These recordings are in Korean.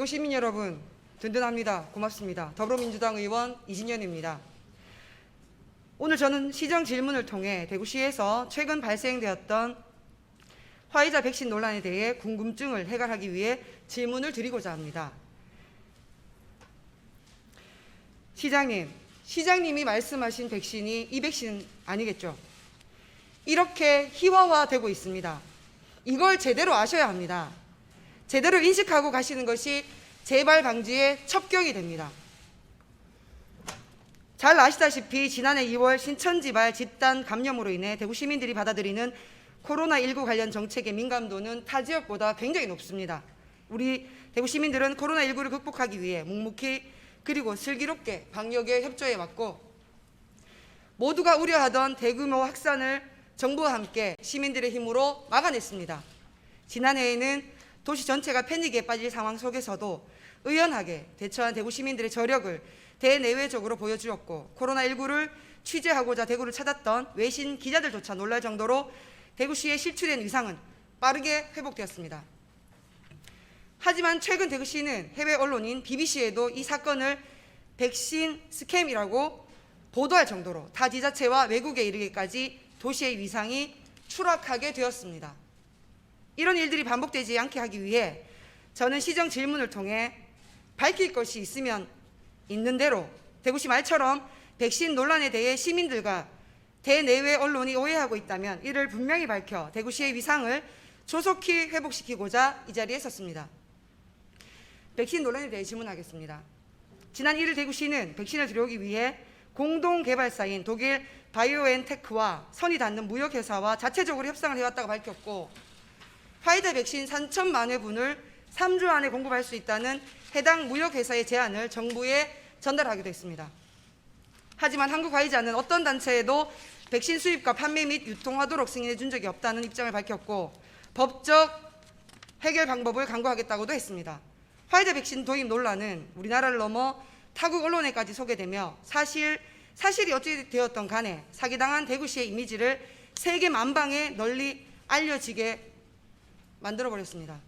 대구 시민 여러분, 든든합니다. 고맙습니다. 더불어민주당 의원 이진현입니다. 오늘 저는 시정 질문을 통해 대구시에서 최근 발생되었던 화이자 백신 논란에 대해 궁금증을 해결하기 위해 질문을 드리고자 합니다. 시장님이 말씀하신 백신이 이 백신 아니겠죠? 이렇게 희화화되고 있습니다. 이걸 제대로 아셔야 합니다. 제대로 인식하고 가시는 것이 재발 방지에 첩경이 됩니다. 잘 아시다시피 지난해 2월 신천지발 집단 감염으로 인해 대구 시민들이 받아들이는 코로나19 관련 정책의 민감도는 타 지역보다 굉장히 높습니다. 우리 대구 시민들은 코로나19를 극복하기 위해 묵묵히 그리고 슬기롭게 방역에 협조해 왔고, 모두가 우려하던 대규모 확산을 정부와 함께 시민들의 힘으로 막아냈습니다. 지난해에는 도시 전체가 패닉에 빠질 상황 속에서도 의연하게 대처한 대구 시민들의 저력을 대내외적으로 보여주었고, 코로나19를 취재하고자 대구를 찾았던 외신 기자들조차 놀랄 정도로 대구시의 실추된 위상은 빠르게 회복되었습니다. 하지만 최근 대구시는 해외 언론인 BBC에도 이 사건을 백신 스캠이라고 보도할 정도로 타 지자체와 외국에 이르기까지 도시의 위상이 추락하게 되었습니다. 이런 일들이 반복되지 않게 하기 위해 저는 시정 질문을 통해 밝힐 것이 있으면 있는 대로 대구시 말처럼 백신 논란에 대해 시민들과 대내외 언론이 오해하고 있다면 이를 분명히 밝혀 대구시의 위상을 조속히 회복시키고자 이 자리에 섰습니다. 백신 논란에 대해 질문하겠습니다. 지난 1일 대구시는 백신을 들여오기 위해 공동개발사인 독일 바이오엔테크와 선이 닿는 무역회사와 자체적으로 협상을 해왔다고 밝혔고, 화이자 백신 3천만 회분을 3주 안에 공급할 수 있다는 해당 무역회사의 제안을 정부에 전달하기도 했습니다. 하지만 한국화이자는 어떤 단체에도 백신 수입과 판매 및 유통하도록 승인해 준 적이 없다는 입장을 밝혔고, 법적 해결 방법을 강구하겠다고도 했습니다. 화이자 백신 도입 논란은 우리나라를 넘어 타국 언론에까지 소개되며 사실이 어찌 되었던 간에 사기당한 대구시의 이미지를 세계 만방에 널리 알려지게 만들어버렸습니다.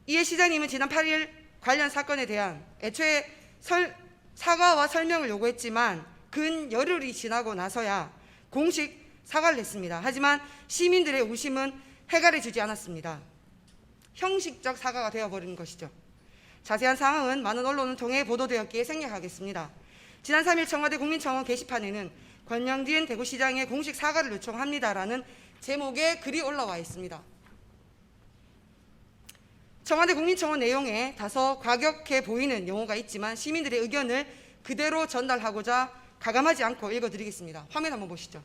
이에 시장님은 지난 8일 관련 사건에 대한 애초에 사과와 설명을 요구했지만 근 열흘이 지나고 나서야 공식 사과를 했습니다. 하지만 시민들의 의심은 해결해 주지 않았습니다. 형식적 사과가 되어버린 것이죠. 자세한 사항은 많은 언론을 통해 보도되었기에 생략하겠습니다. 지난 3일 청와대 국민청원 게시판에는 권영진 대구시장의 공식 사과를 요청합니다라는 제목의 글이 올라와 있습니다. 청와대 국민청원 내용에 다소 과격해 보이는 용어가 있지만 시민들의 의견을 그대로 전달하고자 가감하지 않고 읽어드리겠습니다. 화면 한번 보시죠.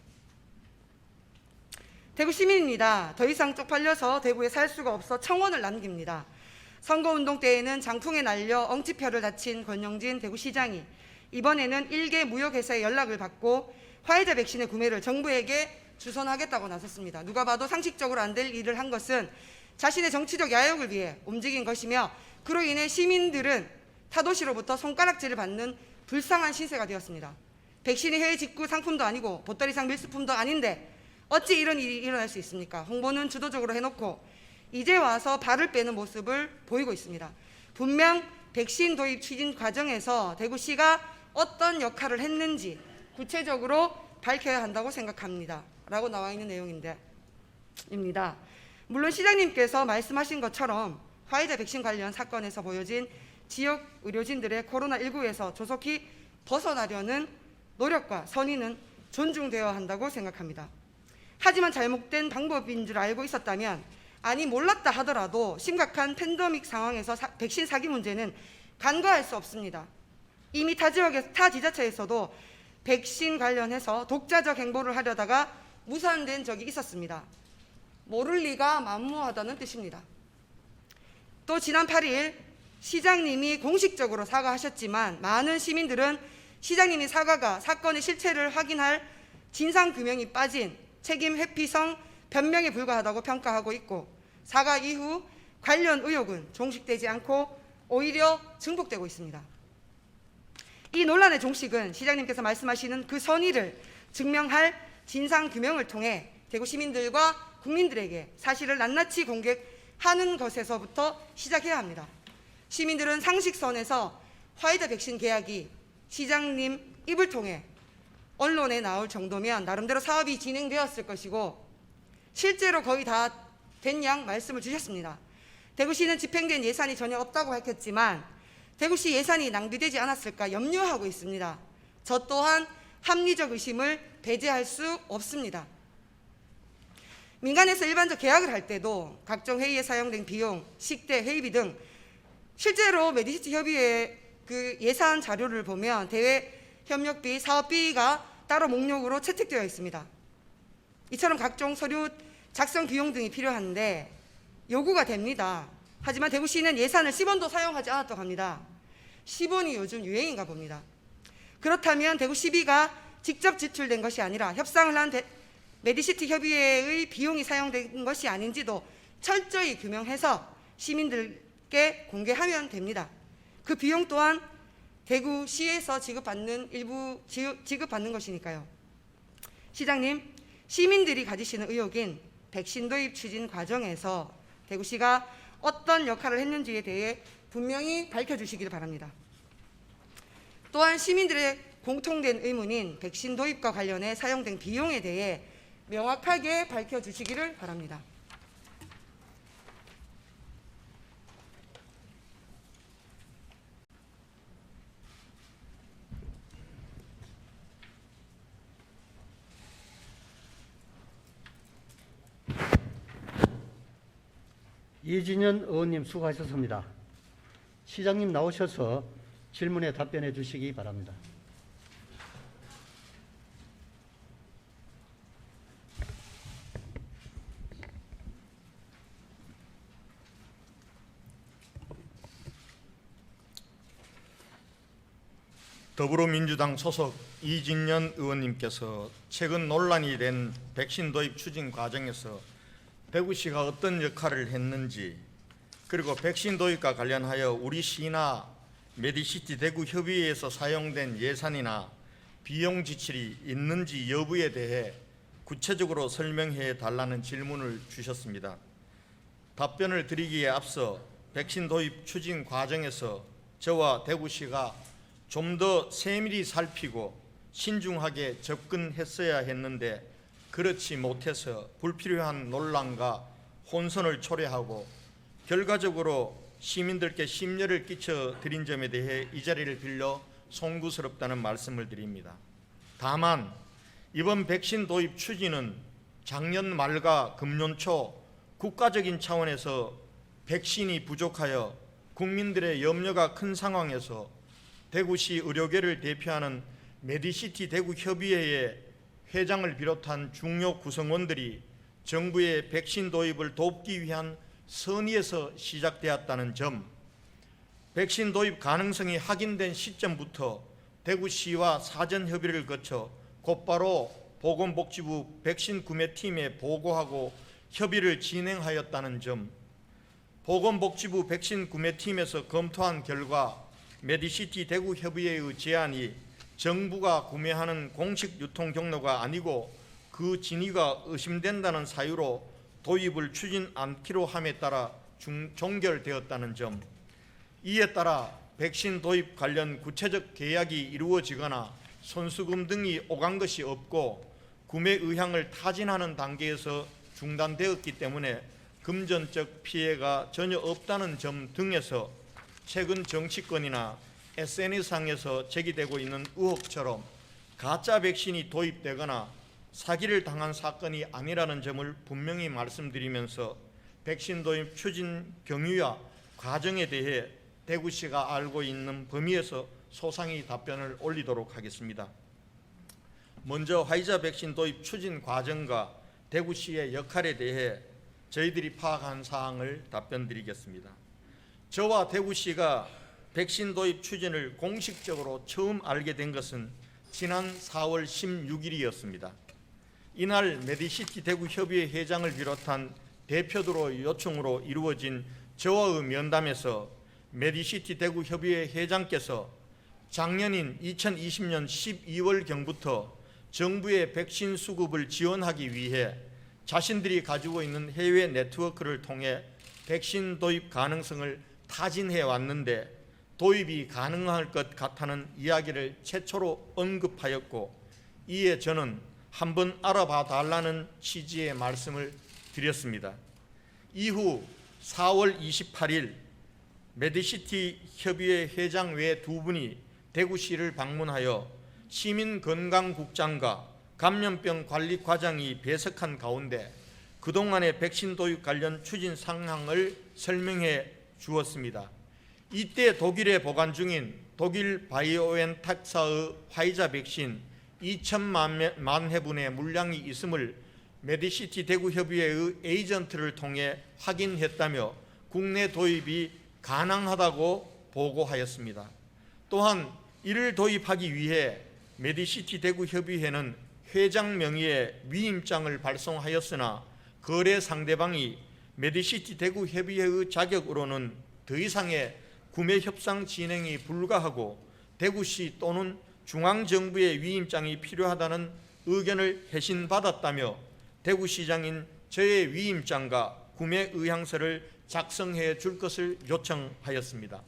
대구 시민입니다. 더 이상 쪽팔려서 대구에 살 수가 없어 청원을 남깁니다. 선거운동 때에는 장풍에 날려 엉치표를 다친 권영진 대구시장이 이번에는 일개 무역회사의 연락을 받고 화이자 백신의 구매를 정부에게 주선하겠다고 나섰습니다. 누가 봐도 상식적으로 안 될 일을 한 것은 자신의 정치적 야욕을 위해 움직인 것이며, 그로 인해 시민들은 타도시로부터 손가락질을 받는 불쌍한 신세가 되었습니다. 백신이 해외 직구 상품도 아니고 보따리상 밀수품도 아닌데 어찌 이런 일이 일어날 수 있습니까? 홍보는 주도적으로 해놓고 이제 와서 발을 빼는 모습을 보이고 있습니다. 분명 백신 도입 추진 과정에서 대구시가 어떤 역할을 했는지 구체적으로 밝혀야 한다고 생각합니다. 라고 나와 있는 내용입니다. 물론 시장님께서 말씀하신 것처럼 화이자 백신 관련 사건에서 보여진 지역 의료진들의 코로나19에서 조속히 벗어나려는 노력과 선의는 존중되어야 한다고 생각합니다. 하지만 잘못된 방법인 줄 알고 있었다면, 아니 몰랐다 하더라도 심각한 팬데믹 상황에서 백신 사기 문제는 간과할 수 없습니다. 이미 타 지자체에서도 백신 관련해서 독자적 행보를 하려다가 무산된 적이 있었습니다. 모를 리가 만무하다는 뜻입니다. 또 지난 8일 시장님이 공식적으로 사과하셨지만 많은 시민들은 시장님의 사과가 사건의 실체를 확인할 진상규명이 빠진 책임 회피성 변명에 불과하다고 평가하고 있고, 사과 이후 관련 의혹은 종식되지 않고 오히려 증폭되고 있습니다. 이 논란의 종식은 시장님께서 말씀하시는 그 선의를 증명할 진상규명을 통해 대구 시민들과 국민들에게 사실을 낱낱이 하는 것에서부터 시작해야 합니다. 시민들은 상식선에서 화이자 백신 계약이 시장님 입을 통해 언론에 나올 정도면 나름대로 사업이 진행되었을 것이고 실제로 거의 다 된 양 말씀을 주셨습니다. 대구시는 집행된 예산이 전혀 없다고 밝혔지만 대구시 예산이 낭비되지 않았을까 염려하고 있습니다. 저 또한 합리적 의심을 배제할 수 없습니다. 민간에서 일반적 계약을 할 때도 각종 회의에 사용된 비용, 식대, 회의비 등 실제로 메디시티 협의회 그 예산 자료를 보면 대외 협력비, 사업비가 따로 목록으로 채택되어 있습니다. 이처럼 각종 서류 작성 비용 등이 필요한데 요구가 됩니다. 하지만 대구시는 예산을 10원도 사용하지 않았다고 합니다. 10원이 요즘 유행인가 봅니다. 그렇다면 대구시비가 직접 지출된 것이 아니라 협상을 한 메디시티 협의회의 비용이 사용된 것이 아닌지도 철저히 규명해서 시민들께 공개하면 됩니다. 그 비용 또한 대구시에서 지급받는 것이니까요. 시장님, 시민들이 가지시는 의혹인 백신 도입 추진 과정에서 대구시가 어떤 역할을 했는지에 대해 분명히 밝혀주시길 바랍니다. 또한 시민들의 공통된 의문인 백신 도입과 관련해 사용된 비용에 대해 명확하게 밝혀주시기를 바랍니다. 이진현 의원님 수고하셨습니다. 시장님 나오셔서 질문에 답변해 주시기 바랍니다. 더불어민주당 소속 이진현 의원님께서 최근 논란이 된 백신 도입 추진 과정에서 대구시가 어떤 역할을 했는지, 그리고 백신 도입과 관련하여 우리 시나 메디시티 대구 협의회에서 사용된 예산이나 비용 지출이 있는지 여부에 대해 구체적으로 설명해 달라는 질문을 주셨습니다. 답변을 드리기에 앞서 백신 도입 추진 과정에서 저와 대구시가 좀 더 세밀히 살피고 신중하게 접근했어야 했는데 그렇지 못해서 불필요한 논란과 혼선을 초래하고 결과적으로 시민들께 심려를 끼쳐드린 점에 대해 이 자리를 빌려 송구스럽다는 말씀을 드립니다. 다만 이번 백신 도입 추진은 작년 말과 금년 초 국가적인 차원에서 백신이 부족하여 국민들의 염려가 큰 상황에서 대구시 의료계를 대표하는 메디시티 대구 협의회의 회장을 비롯한 중요 구성원들이 정부의 백신 도입을 돕기 위한 선의에서 시작되었다는 점, 백신 도입 가능성이 확인된 시점부터 대구시와 사전 협의를 거쳐 곧바로 보건복지부 백신 구매팀에 보고하고 협의를 진행하였다는 점, 보건복지부 백신 구매팀에서 검토한 결과 메디시티 대구 협의회의 제안이 정부가 구매하는 공식 유통 경로가 아니고 그 진위가 의심된다는 사유로 도입을 추진 않기로 함에 따라 종결되었다는 점, 이에 따라 백신 도입 관련 구체적 계약이 이루어지거나 손수금 등이 오간 것이 없고 구매 의향을 타진하는 단계에서 중단되었기 때문에 금전적 피해가 전혀 없다는 점 등에서 최근 정치권이나 SNS상에서 제기되고 있는 의혹처럼 가짜 백신이 도입되거나 사기를 당한 사건이 아니라는 점을 분명히 말씀드리면서 백신 도입 추진 경위와 과정에 대해 대구시가 알고 있는 범위에서 소상히 답변을 올리도록 하겠습니다. 먼저 화이자 백신 도입 추진 과정과 대구시의 역할에 대해 저희들이 파악한 사항을 답변드리겠습니다. 저와 대구시가 백신 도입 추진을 공식적으로 처음 알게 된 것은 지난 4월 16일이었습니다. 이날 메디시티 대구 협의회 회장을 비롯한 대표들의 요청으로 이루어진 저와의 면담에서 메디시티 대구 협의회 회장께서 작년인 2020년 12월경부터 정부의 백신 수급을 지원하기 위해 자신들이 가지고 있는 해외 네트워크를 통해 백신 도입 가능성을 타진해 왔는데 도입이 가능할 것 같다는 이야기를 최초로 언급하였고, 이에 저는 한번 알아봐 달라는 취지의 말씀을 드렸습니다. 이후 4월 28일 메디시티 협의회 회장 외 2분이 대구시를 방문하여 시민건강국장과 감염병 관리 과장이 배석한 가운데 그동안의 백신 도입 관련 추진 상황을 설명해 주었습니다. 이때 독일에 보관 중인 독일 바이오엔텍사의 화이자 백신 2천만 회분의 물량이 있음을 메디시티 대구협의회의 에이전트를 통해 확인했다며 국내 도입이 가능하다고 보고하였습니다. 또한 이를 도입하기 위해 메디시티 대구협의회는 회장 명의의 위임장을 발송하였으나 거래 상대방이 메디시티 대구협의회의 자격으로는 더 이상의 구매 협상 진행이 불가하고 대구시 또는 중앙정부의 위임장이 필요하다는 의견을 회신받았다며 대구시장인 저의 위임장과 구매 의향서를 작성해 줄 것을 요청하였습니다.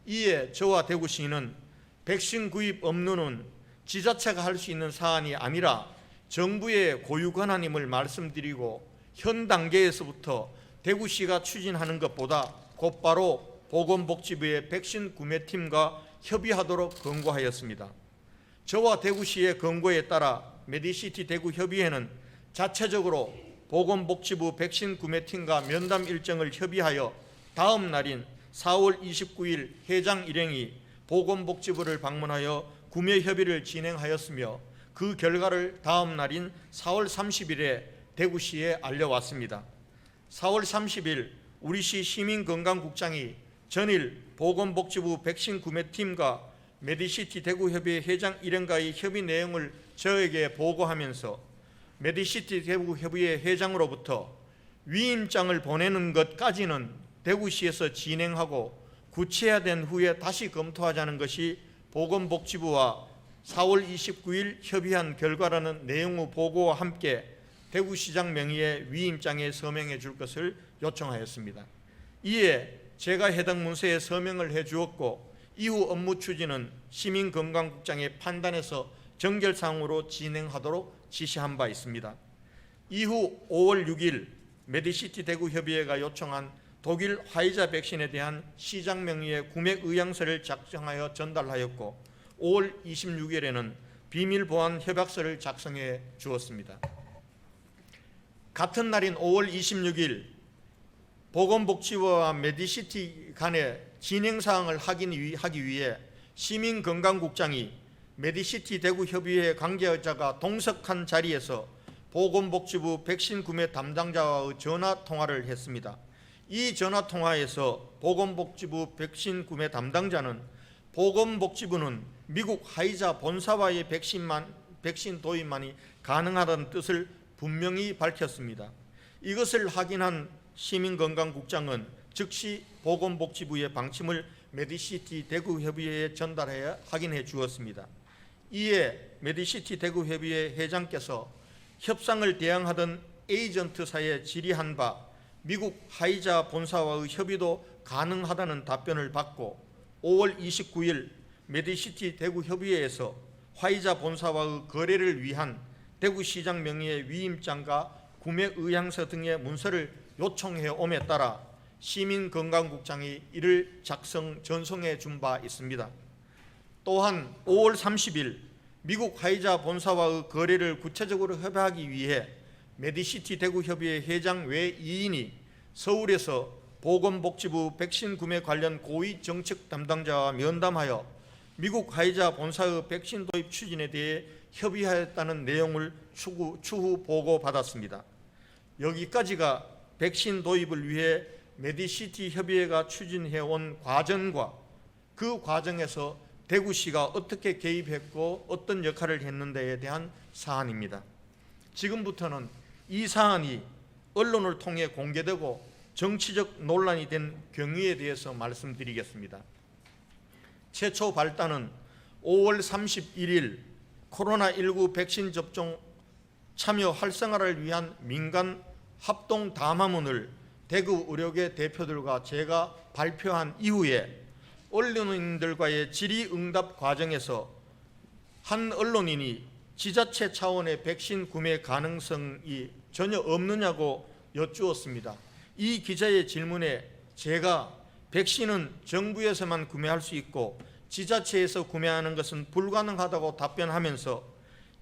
이에 저와 대구시는 백신 구입 업무는 지자체가 할 수 있는 사안이 아니라 정부의 고유 권한임을 말씀드리고 현 단계에서부터 대구시가 추진하는 것보다 곧바로 보건복지부의 백신 구매팀과 협의하도록 권고하였습니다. 저와 대구시의 권고에 따라 메디시티 대구협의회는 자체적으로 보건복지부 백신 구매팀과 면담 일정을 협의하여 다음 날인 4월 29일 회장 일행이 보건복지부를 방문하여 구매 협의를 진행하였으며 그 결과를 다음 날인 4월 30일에 대구시에 알려왔습니다. 4월 30일 우리시 시민건강국장이 전일 보건복지부 백신 구매팀과 메디시티 대구협의회 회장 일행과의 협의 내용을 저에게 보고하면서 메디시티 대구협의회 회장으로부터 위임장을 보내는 것까지는 대구시에서 진행하고 구체화된 후에 다시 검토하자는 것이 보건복지부와 4월 29일 협의한 결과라는 내용의 보고와 함께 대구시장 명의의 위임장에 서명해 줄 것을 요청하였습니다. 이에 제가 해당 문서에 서명을 해 주었고 이후 업무 추진은 시민건강국장의 판단에서 정결사항으로 진행하도록 지시한 바 있습니다. 이후 5월 6일 메디시티 대구협의회가 요청한 독일 화이자 백신에 대한 시장 명의의 구매 의향서를 작성하여 전달하였고 5월 26일에는 비밀 보안 협약서를 작성해 주었습니다. 같은 날인 5월 26일 보건복지부와 메디시티 간의 진행사항을 하기 위해 시민건강국장이 메디시티 대구협의회 관계자가 동석한 자리에서 보건복지부 백신 구매 담당자와의 전화통화를 했습니다. 이 전화통화에서 보건복지부 백신 구매 담당자는 보건복지부는 미국 화이자 본사와의 백신 도입만이 가능하다는 뜻을 분명히 밝혔습니다. 이것을 확인한 시민건강국장은 즉시 보건복지부의 방침을 메디시티 대구협의회에 전달해 확인해 주었습니다. 이에 메디시티 대구협의회 회장께서 협상을 대행하던 에이전트사에 질의한 바 미국 화이자 본사와의 협의도 가능하다는 답변을 받고 5월 29일 메디시티 대구협의회에서 화이자 본사와의 거래를 위한 대구시장 명의의 위임장과 구매 의향서 등의 문서를 요청해 옴에 따라 시민건강국장이 이를 전송해 준 바 있습니다. 또한 5월 30일 미국 화이자 본사와의 거래를 구체적으로 협의하기 위해 메디시티 대구협의회 회장 외 2인이 서울에서 보건복지부 백신 구매 관련 고위 정책 담당자와 면담하여 미국 화이자 본사의 백신 도입 추진에 대해 협의하였다는 내용을 추후 보고받았습니다. 여기까지가 백신 도입을 위해 메디시티 협의회가 추진해온 과정과 그 과정에서 대구시가 어떻게 개입했고 어떤 역할을 했는데에 대한 사안입니다. 지금부터는 이 사안이 언론을 통해 공개되고 정치적 논란이 된 경위에 대해서 말씀드리겠습니다. 최초 발단은 5월 31일 코로나19 백신 접종 참여 활성화를 위한 민간 합동 담화문을 대구 의료계 대표들과 제가 발표한 이후에 언론인들과의 질의응답 과정에서 한 언론인이 지자체 차원의 백신 구매 가능성이 전혀 없느냐고 여쭈었습니다. 이 기자의 질문에 제가 백신은 정부에서만 구매할 수 있고 지자체에서 구매하는 것은 불가능하다고 답변하면서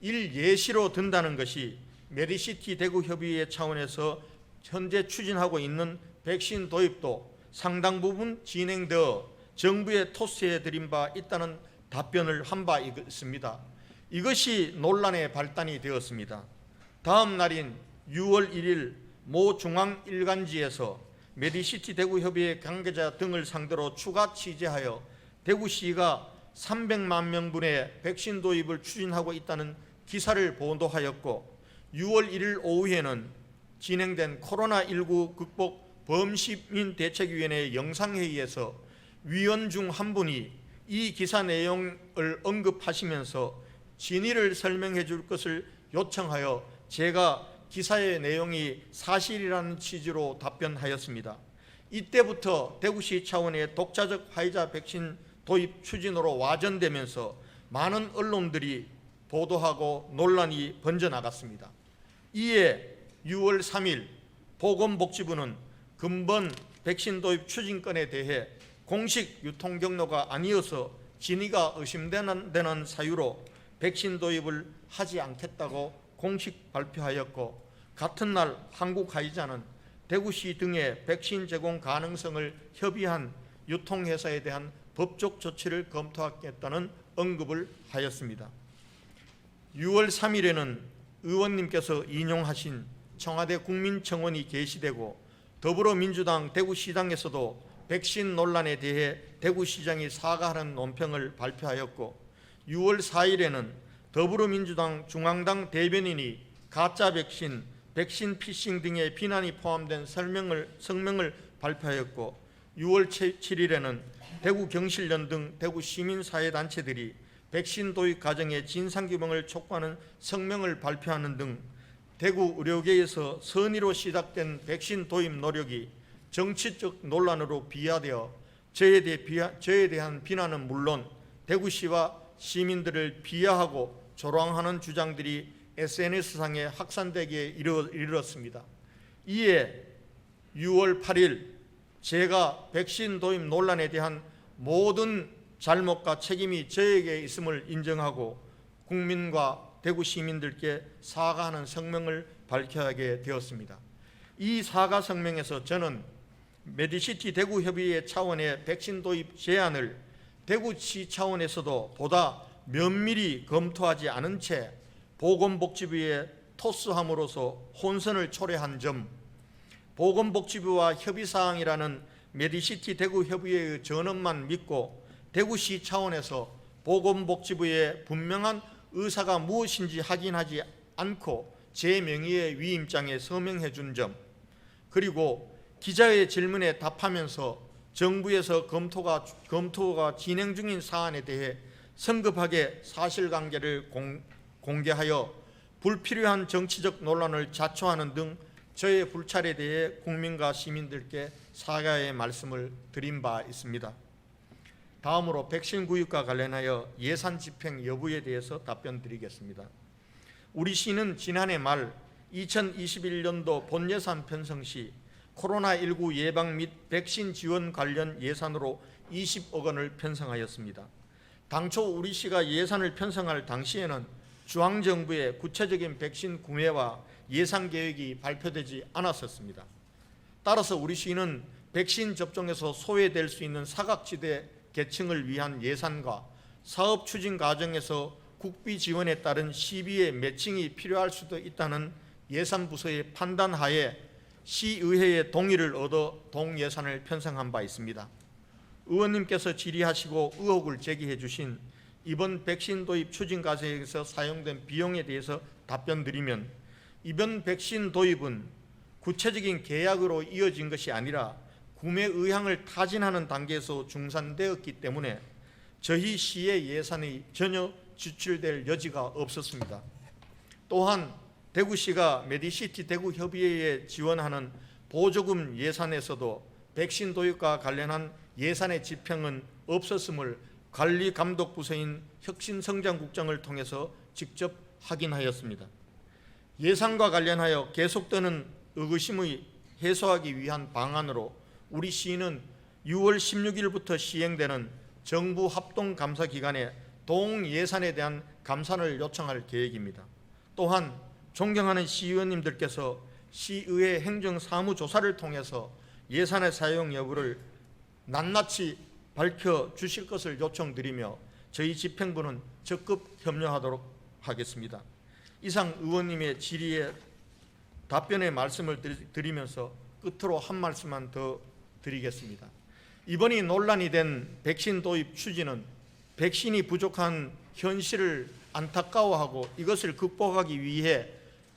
예시로 든다는 것이 메디시티 대구 협의회 차원에서 현재 추진하고 있는 백신 도입도 상당 부분 진행되어 정부에 토스해 드린 바 있다는 답변을 한 바 있습니다. 이것이 논란의 발단이 되었습니다. 다음 날인 6월 1일 모 중앙일간지에서 메디시티 대구협의회 관계자 등을 상대로 추가 취재하여 대구시가 300만 명분의 백신 도입을 추진하고 있다는 기사를 보도하였고 6월 1일 오후에는 진행된 코로나19 극복 범시민대책위원회 영상회의에서 위원 중 한 분이 이 기사 내용을 언급하시면서 진위를 설명해 줄 것을 요청하여 제가 기사의 내용이 사실이라는 취지로 답변하였습니다. 이때부터 대구시 차원의 독자적 화이자 백신 도입 추진으로 와전되면서 많은 언론들이 보도하고 논란이 번져나갔습니다. 이에 6월 3일 보건복지부는 근본 백신 도입 추진건에 대해 공식 유통 경로가 아니어서 진위가 의심되는 사유로 백신 도입을 하지 않겠다고 공식 발표하였고, 같은 날 한국화이자는 대구시 등의 백신 제공 가능성을 협의한 유통회사에 대한 법적 조치를 검토하겠다는 언급을 하였습니다. 6월 3일에는 의원님께서 인용하신 청와대 국민청원이 게시되고 더불어민주당 대구시당에서도 백신 논란에 대해 대구시장이 사과하는 논평을 발표하였고 6월 4일에는 더불어민주당 중앙당 대변인이 가짜 백신, 백신 피싱 등의 비난이 포함된 성명을 발표하였고 6월 7일에는 대구경실련 등 대구 시민사회단체들이 백신 도입 과정의 진상규명을 촉구하는 성명을 발표하는 등 대구 의료계에서 선의로 시작된 백신 도입 노력이 정치적 논란으로 비화되어 저에 대한 비난은 물론 대구시와 시민들을 비하하고 조롱하는 주장들이 SNS상에 확산되기에 이르렀습니다. 이에 6월 8일 제가 백신 도입 논란에 대한 모든 잘못과 책임이 저에게 있음을 인정하고 국민과 대구 시민들께 사과하는 성명을 밝혀하게 되었습니다. 이 사과 성명에서 저는 메디시티 대구협의회 차원의 백신 도입 제안을 대구시 차원에서도 보다 면밀히 검토하지 않은 채 보건복지부에 토스함으로써 혼선을 초래한 점, 보건복지부와 협의사항이라는 메디시티 대구협의회의 전언만 믿고 대구시 차원에서 보건복지부의 분명한 의사가 무엇인지 확인하지 않고 제 명의의 위임장에 서명해 준 점, 그리고 기자의 질문에 답하면서 정부에서 검토가 진행 중인 사안에 대해 성급하게 사실관계를 공개하여 불필요한 정치적 논란을 자초하는 등 저의 불찰에 대해 국민과 시민들께 사과의 말씀을 드린 바 있습니다. 다음으로 백신 구입과 관련하여 예산 집행 여부에 대해서 답변드리겠습니다. 우리 시는 지난해 말 2021년도 본예산 편성 시 코로나19 예방 및 백신 지원 관련 예산으로 20억 원을 편성하였습니다. 당초 우리 시가 예산을 편성할 당시에는 중앙정부의 구체적인 백신 구매와 예산 계획이 발표되지 않았었습니다. 따라서 우리 시는 백신 접종에서 소외될 수 있는 사각지대 계층을 위한 예산과 사업 추진 과정에서 국비 지원에 따른 시비의 매칭이 필요할 수도 있다는 예산부서의 판단하에 시의회의 동의를 얻어 동예산을 편성한 바 있습니다. 의원님께서 질의하시고 의혹을 제기해 주신 이번 백신 도입 추진 과정에서 사용된 비용에 대해서 답변드리면, 이번 백신 도입은 구체적인 계약으로 이어진 것이 아니라 구매 의향을 타진하는 단계에서 중산되었기 때문에 저희 시의 예산이 전혀 지출될 여지가 없었습니다. 또한 대구시가 메디시티 대구협의회에 지원하는 보조금 예산에서도 백신 도입과 관련한 예산의 집행은 없었음을 관리감독부서인 혁신성장국장을 통해서 직접 확인하였습니다. 예산과 관련하여 계속되는 의구심을 해소하기 위한 방안으로 우리 시는 6월 16일부터 시행되는 정부 합동감사기간에 동예산에 대한 감산을 요청할 계획입니다. 또한 존경하는 시의원님들께서 시의회 행정사무조사를 통해서 예산의 사용 여부를 낱낱이 밝혀주실 것을 요청드리며 저희 집행부는 적극 협력하도록 하겠습니다. 이상 의원님의 질의에 답변의 말씀을 드리면서 끝으로 한 말씀만 더 드리겠습니다. 이번이 논란이 된 백신 도입 추진은 백신이 부족한 현실을 안타까워하고 이것을 극복하기 위해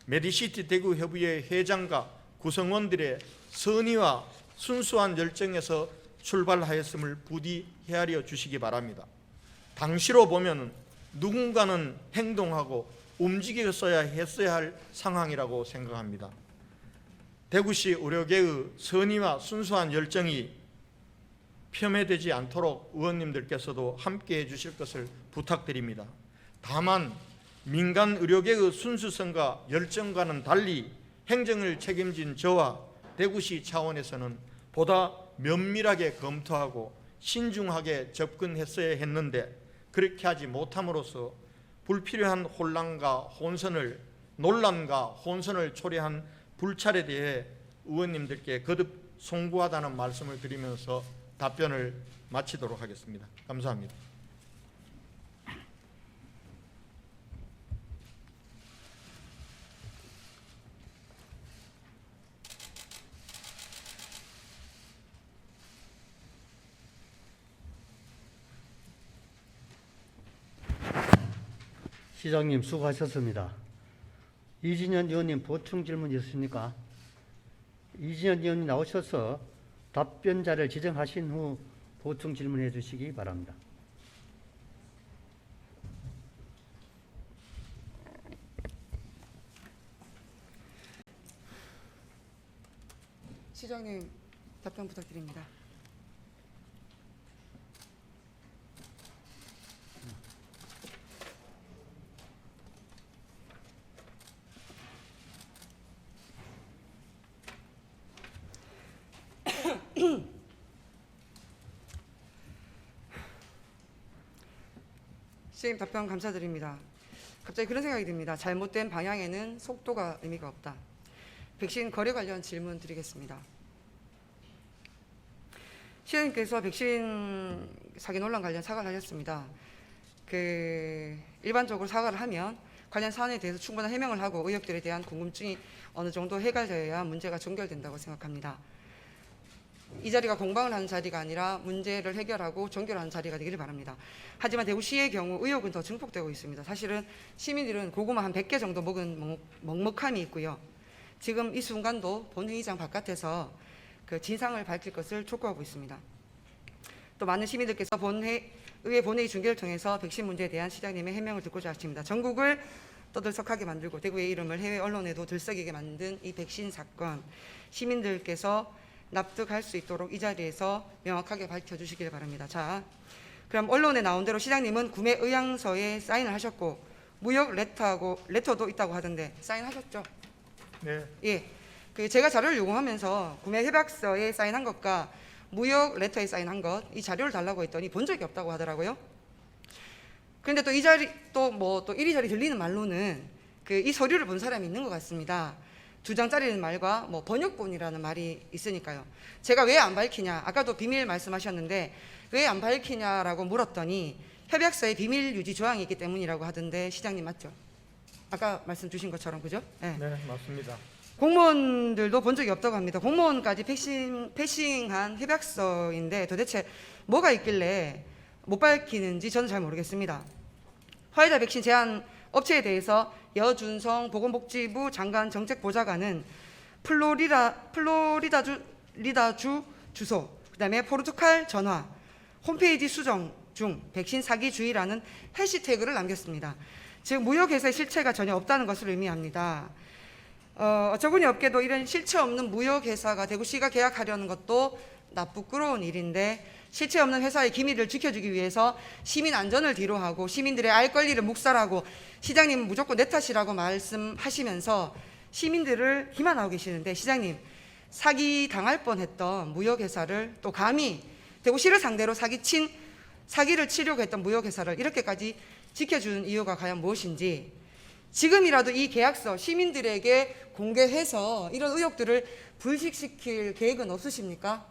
메디시티 대구협의회 회장과 구성원들의 선의와 순수한 열정에서 출발하였음을 부디 헤아려 주시기 바랍니다. 당시로 보면 누군가는 행동하고 움직였어야 했어야 할 상황이라고 생각합니다. 대구시 의료계의 선의와 순수한 열정이 폄훼되지 않도록 의원님들께서도 함께해 주실 것을 부탁드립니다. 다만 민간 의료계의 순수성과 열정과는 달리 행정을 책임진 저와 대구시 차원에서는 보다 면밀하게 검토하고 신중하게 접근했어야 했는데 그렇게 하지 못함으로써 불필요한 논란과 혼선을 초래한 불찰에 대해 의원님들께 거듭 송구하다는 말씀을 드리면서 답변을 마치도록 하겠습니다. 감사합니다. 시장님 수고하셨습니다. 이진현 의원님 보충 질문 있으십니까? 이진현 의원님 나오셔서 답변자를 지정하신 후 보충 질문해 주시기 바랍니다. 시장님 답변 부탁드립니다. 시장님 답변 감사드립니다. 갑자기 그런 생각이 듭니다. 잘못된 방향에는 속도가 의미가 없다. 백신 거래 관련 질문 드리겠습니다. 시장님께서 백신 사기 논란 관련 사과를 하셨습니다. 일반적으로 사과를 하면 관련 사안에 대해서 충분한 해명을 하고 의혹들에 대한 궁금증이 어느 정도 해결되어야 문제가 종결된다고 생각합니다. 이 자리가 공방을 하는 자리가 아니라 문제를 해결하고 종결하는 자리가 되기를 바랍니다. 하지만 대구시의 경우 의혹은 더 증폭되고 있습니다. 사실은 시민들은 고구마 한 100개 정도 먹은 먹먹함이 있고요. 지금 이 순간도 본회의장 바깥에서 그 진상을 밝힐 것을 촉구하고 있습니다. 또 많은 시민들께서 의회 본회의 중계를 통해서 백신 문제에 대한 시장님의 해명을 듣고자 하십니다. 전국을 떠들썩하게 만들고 대구의 이름을 해외 언론에도 들썩이게 만든 이 백신 사건, 시민들께서 납득할 수 있도록 이 자리에서 명확하게 밝혀주시길 바랍니다. 자, 그럼 언론에 나온 대로 시장님은 구매 의향서에 사인을 하셨고 무역 레터도 있다고 하던데 사인하셨죠? 네. 예. 제가 자료를 요구하면서 구매 협약서에 사인한 것과 무역 레터에 사인한 것, 이 자료를 달라고 했더니 본 적이 없다고 하더라고요. 그런데 또 이 자리 또 이리저리 들리는 말로는 이 서류를 본 사람이 있는 것 같습니다. 2장짜리는 말과 번역본이라는 말이 있으니까요. 제가 왜 안 밝히냐, 아까도 비밀 말씀하셨는데 왜 안 밝히냐라고 물었더니 협약서에 비밀 유지 조항이 있기 때문이라고 하던데 시장님 맞죠? 아까 말씀 주신 것처럼 그죠? 네, 맞습니다. 공무원들도 본 적이 없다고 합니다. 공무원까지 패싱한 협약서인데 도대체 뭐가 있길래 못 밝히는지 저는 잘 모르겠습니다. 화이자 백신 제한 업체에 대해서 여준성 보건복지부 장관 정책보좌관은 플로리다주 주소, 그다음에 포르투갈 전화, 홈페이지 수정 중 백신 사기 주의라는 해시태그를 남겼습니다. 즉 무역회사의 실체가 전혀 없다는 것을 의미합니다. 어처구니 없게도 이런 실체 없는 무역회사가 대구시가 계약하려는 것도 나쁘끄러운 일인데 실체 없는 회사의 기밀을 지켜주기 위해서 시민 안전을 뒤로하고 시민들의 알 권리를 묵살하고 시장님은 무조건 내 탓이라고 말씀하시면서 시민들을 기만하고 계시는데 시장님 사기 당할 뻔했던 무역회사를 또 감히 대구시를 상대로 사기를 치려고 했던 무역회사를 이렇게까지 지켜주는 이유가 과연 무엇인지 지금이라도 이 계약서 시민들에게 공개해서 이런 의혹들을 불식시킬 계획은 없으십니까?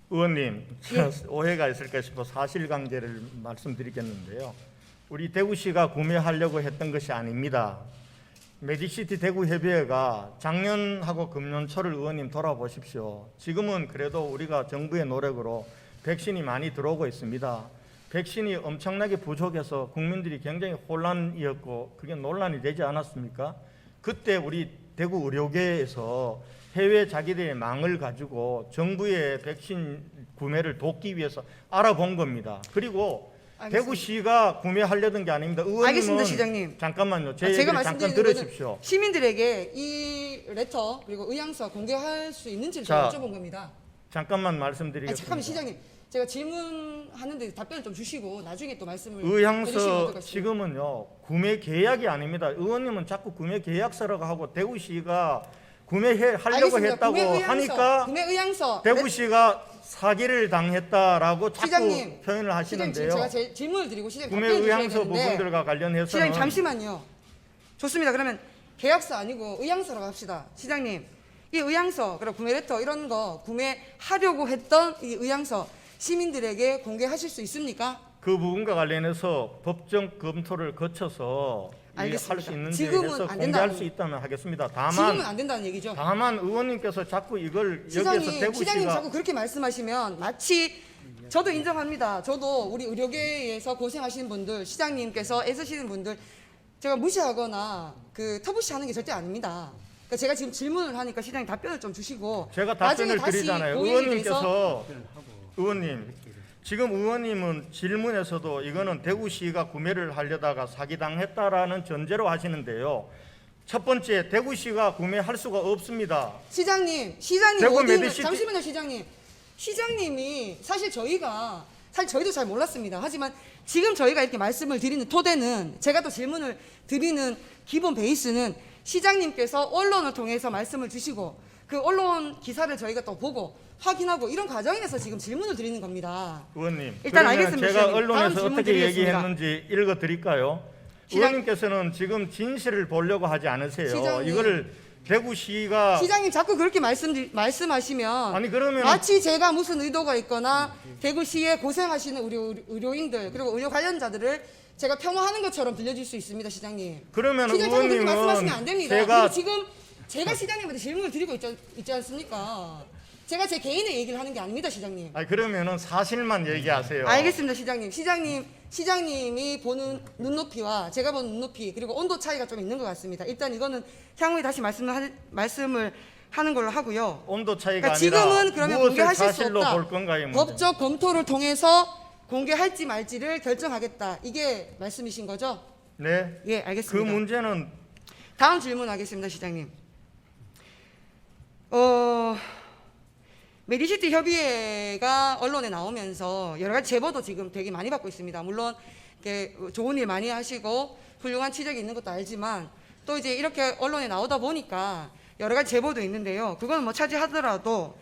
의원님, 예. 오해가 있을까 싶어 사실관계를 말씀드리겠는데요. 우리 대구시가 구매하려고 했던 것이 아닙니다. 메디시티 대구협의회가 작년하고 금년 초를 의원님 돌아보십시오. 지금은 그래도 우리가 정부의 노력으로 백신이 많이 들어오고 있습니다. 백신이 엄청나게 부족해서 국민들이 굉장히 혼란이었고 그게 논란이 되지 않았습니까? 그때 우리 대구 의료계에서 해외 자기들의 망을 가지고 정부의 백신 구매를 돕기 위해서 알아본 겁니다. 그리고 알겠습니다. 대구시가 구매하려던 게 아닙니다. 의원님은 알겠습니다, 시장님. 잠깐만요. 제 제가 얘기를 말씀드리는 잠깐 거는 들으십시오. 시민들에게 이 레터 그리고 의향서 공개할 수 있는지를 자, 제가 여쭤본 겁니다. 잠깐만 말씀드리겠습니다. 잠깐만 시장님, 제가 질문하는데 답변을 좀 주시고 나중에 또 말씀을 해주시면 의향서 어떨까 싶습니다. 지금은요 구매 계약이 아닙니다. 의원님은 자꾸 구매 계약서라고 하고 대구시가 구매하려고 알겠습니다. 했다고 하니까 구매 의향서 대구시가 사기를 당했다라고 자꾸 시장님, 표현을 시장님 하시는데요. 제가 제 질문을 드리고 시장님 구매 답변해 주셔야 의향서 되는데 부분들과 관련해서는 시장님 잠시만요. 좋습니다. 그러면 계약서 아니고 의향서라고 합시다. 시장님 이 의향서 그리고 구매 레터 이런 거 구매하려고 했던 이 의향서 시민들에게 공개하실 수 있습니까? 그 부분과 관련해서 법정 검토를 거쳐서 할 수 알겠습니다. 있는지 지금은 해서 안 공개할 된다는- 수 있다면 하겠습니다. 지금은 안 된다는 얘기죠. 다만 의원님께서 자꾸 이걸 여기에서 시장님 대구시가 자꾸 그렇게 말씀하시면 마치 저도 인정합니다. 저도 우리 의료계에서 고생하시는 분들, 시장님께서 애쓰시는 분들 제가 무시하거나 그 터부시하는 게 절대 아닙니다. 그러니까 제가 지금 질문을 하니까 시장님 답변을 좀 주시고 제가 나중에 답변을 다시 드리잖아요. 고객에 대해서 의원님 지금 의원님은 질문에서도 이거는 대구시가 구매를 하려다가 사기당했다라는 전제로 하시는데요. 첫 번째 대구시가 구매할 수가 없습니다. 시장님 대구 어디는 메디시티- 잠시만요 시장님이 사실 저희도 잘 몰랐습니다. 하지만 지금 저희가 이렇게 말씀을 드리는 토대는 제가 또 질문을 드리는 기본 베이스는 시장님께서 언론을 통해서 말씀을 주시고 그 언론 기사를 저희가 또 보고 확인하고 이런 과정에서 지금 질문을 드리는 겁니다. 의원님, 일단 그러면 알겠습니다, 제가 시장님. 다음 언론에서 질문 어떻게 드리겠습니다. 얘기했는지 읽어드릴까요? 시장- 의원님께서는 지금 진실을 보려고 하지 않으세요. 시장님. 이거를 대구시가 시장님 자꾸 그렇게 말씀하시면 아니 그러면 마치 제가 무슨 의도가 있거나 대구시에 고생하시는 우리 의료인들 그리고 의료 관련자들을 제가 폄하하는 것처럼 들려질 수 있습니다, 시장님. 그러면 시장님 자꾸 그렇게 말씀하시면 의원님은 안 됩니다. 제가 그리고 지금 제가 시장님한테 질문을 드리고 있지 않습니까? 제가 제 개인의 얘기를 하는 게 아닙니다, 시장님. 아니 그러면은 사실만 얘기하세요. 알겠습니다, 시장님이 보는 눈높이와 제가 보는 눈높이 그리고 온도 차이가 좀 있는 것 같습니다. 일단 이거는 향후에 다시 말씀을 하는 걸로 하고요. 온도 차이가 그러니까 아니라 지금은 그러면 무엇을 공개하실 수 사실로 없다. 볼 건가요? 문제. 법적 검토를 통해서 공개할지 말지를 결정하겠다. 이게 말씀이신 거죠? 네. 예, 그 알겠습니다. 문제는 다음 질문하겠습니다, 시장님. 메디시티 협의회가 언론에 나오면서 여러 가지 제보도 지금 되게 많이 받고 있습니다. 물론 이렇게 좋은 일 많이 하시고 훌륭한 치적이 있는 것도 알지만 또 이제 이렇게 언론에 나오다 보니까 여러 가지 제보도 있는데요. 그거는 뭐 차지하더라도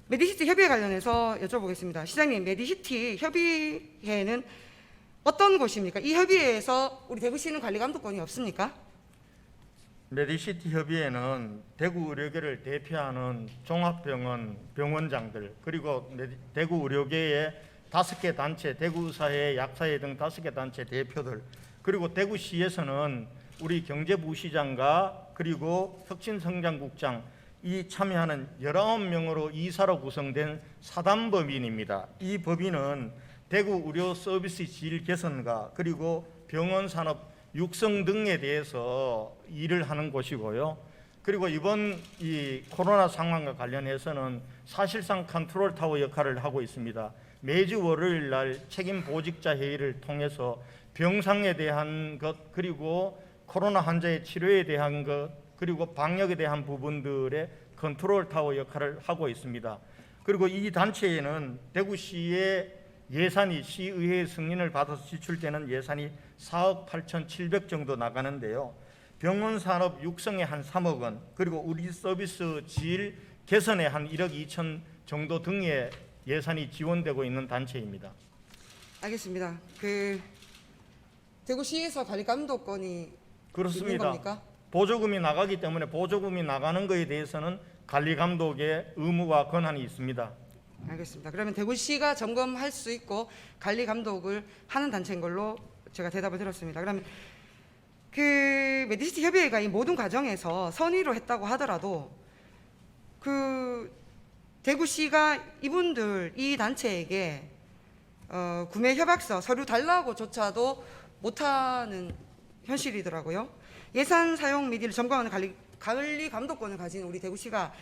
메디시티 협의회 관련해서 여쭤보겠습니다. 시장님, 메디시티 협의회는 어떤 곳입니까? 이 협의회에서 우리 대구시는 관리 감독권이 없습니까? 메디시티 협의회는 대구 의료계를 대표하는 종합병원 병원장들 그리고 대구 의료계의 5개 단체, 대구의사회, 약사회 등 5개 단체 대표들 그리고 대구시에서는 우리 경제부시장과 그리고 혁신성장국장 이 참여하는 19명으로 이사로 구성된 사단법인입니다. 이 법인은 대구 의료 서비스 질 개선과 그리고 병원 산업 육성 등에 대해서 일을 하는 곳이고요. 그리고 이번 이 코로나 상황과 관련해서는 사실상 컨트롤 타워 역할을 하고 있습니다. 매주 월요일 날 책임 보직자 회의를 통해서 병상에 대한 것 그리고 코로나 환자의 치료에 대한 것 그리고 방역에 대한 부분들의 컨트롤 타워 역할을 하고 있습니다. 그리고 이 단체에는 대구시의 예산이 시의회 승인을 받아서 지출되는 예산이 4억 8,700 정도 나가는데요. 병원 산업 육성에 한 3억 원, 그리고 우리 서비스 질 개선에 한 1억 2천 정도 등의 예산이 지원되고 있는 단체입니다. 알겠습니다. 대구시에서 관리 감독권이 있는 그렇습니다. 겁니까? 보조금이 나가기 때문에 보조금이 나가는 것에 대해서는 관리 감독의 의무와 권한이 있습니다. 알겠습니다. 그러면 대구시가 점검할 수 있고 관리 감독을 하는 단체인 걸로 제가 대답을 들었습니다. 그러면 메디시티 협의회가 이 모든 과정에서 선의로 했다고 하더라도 대구시가 이분들 이 단체에게 구매 협약서 서류 달라고조차도 못하는 현실이더라고요. 예산 사용 및 이를 점검하는 관리 감독권을 가진 우리 대구시가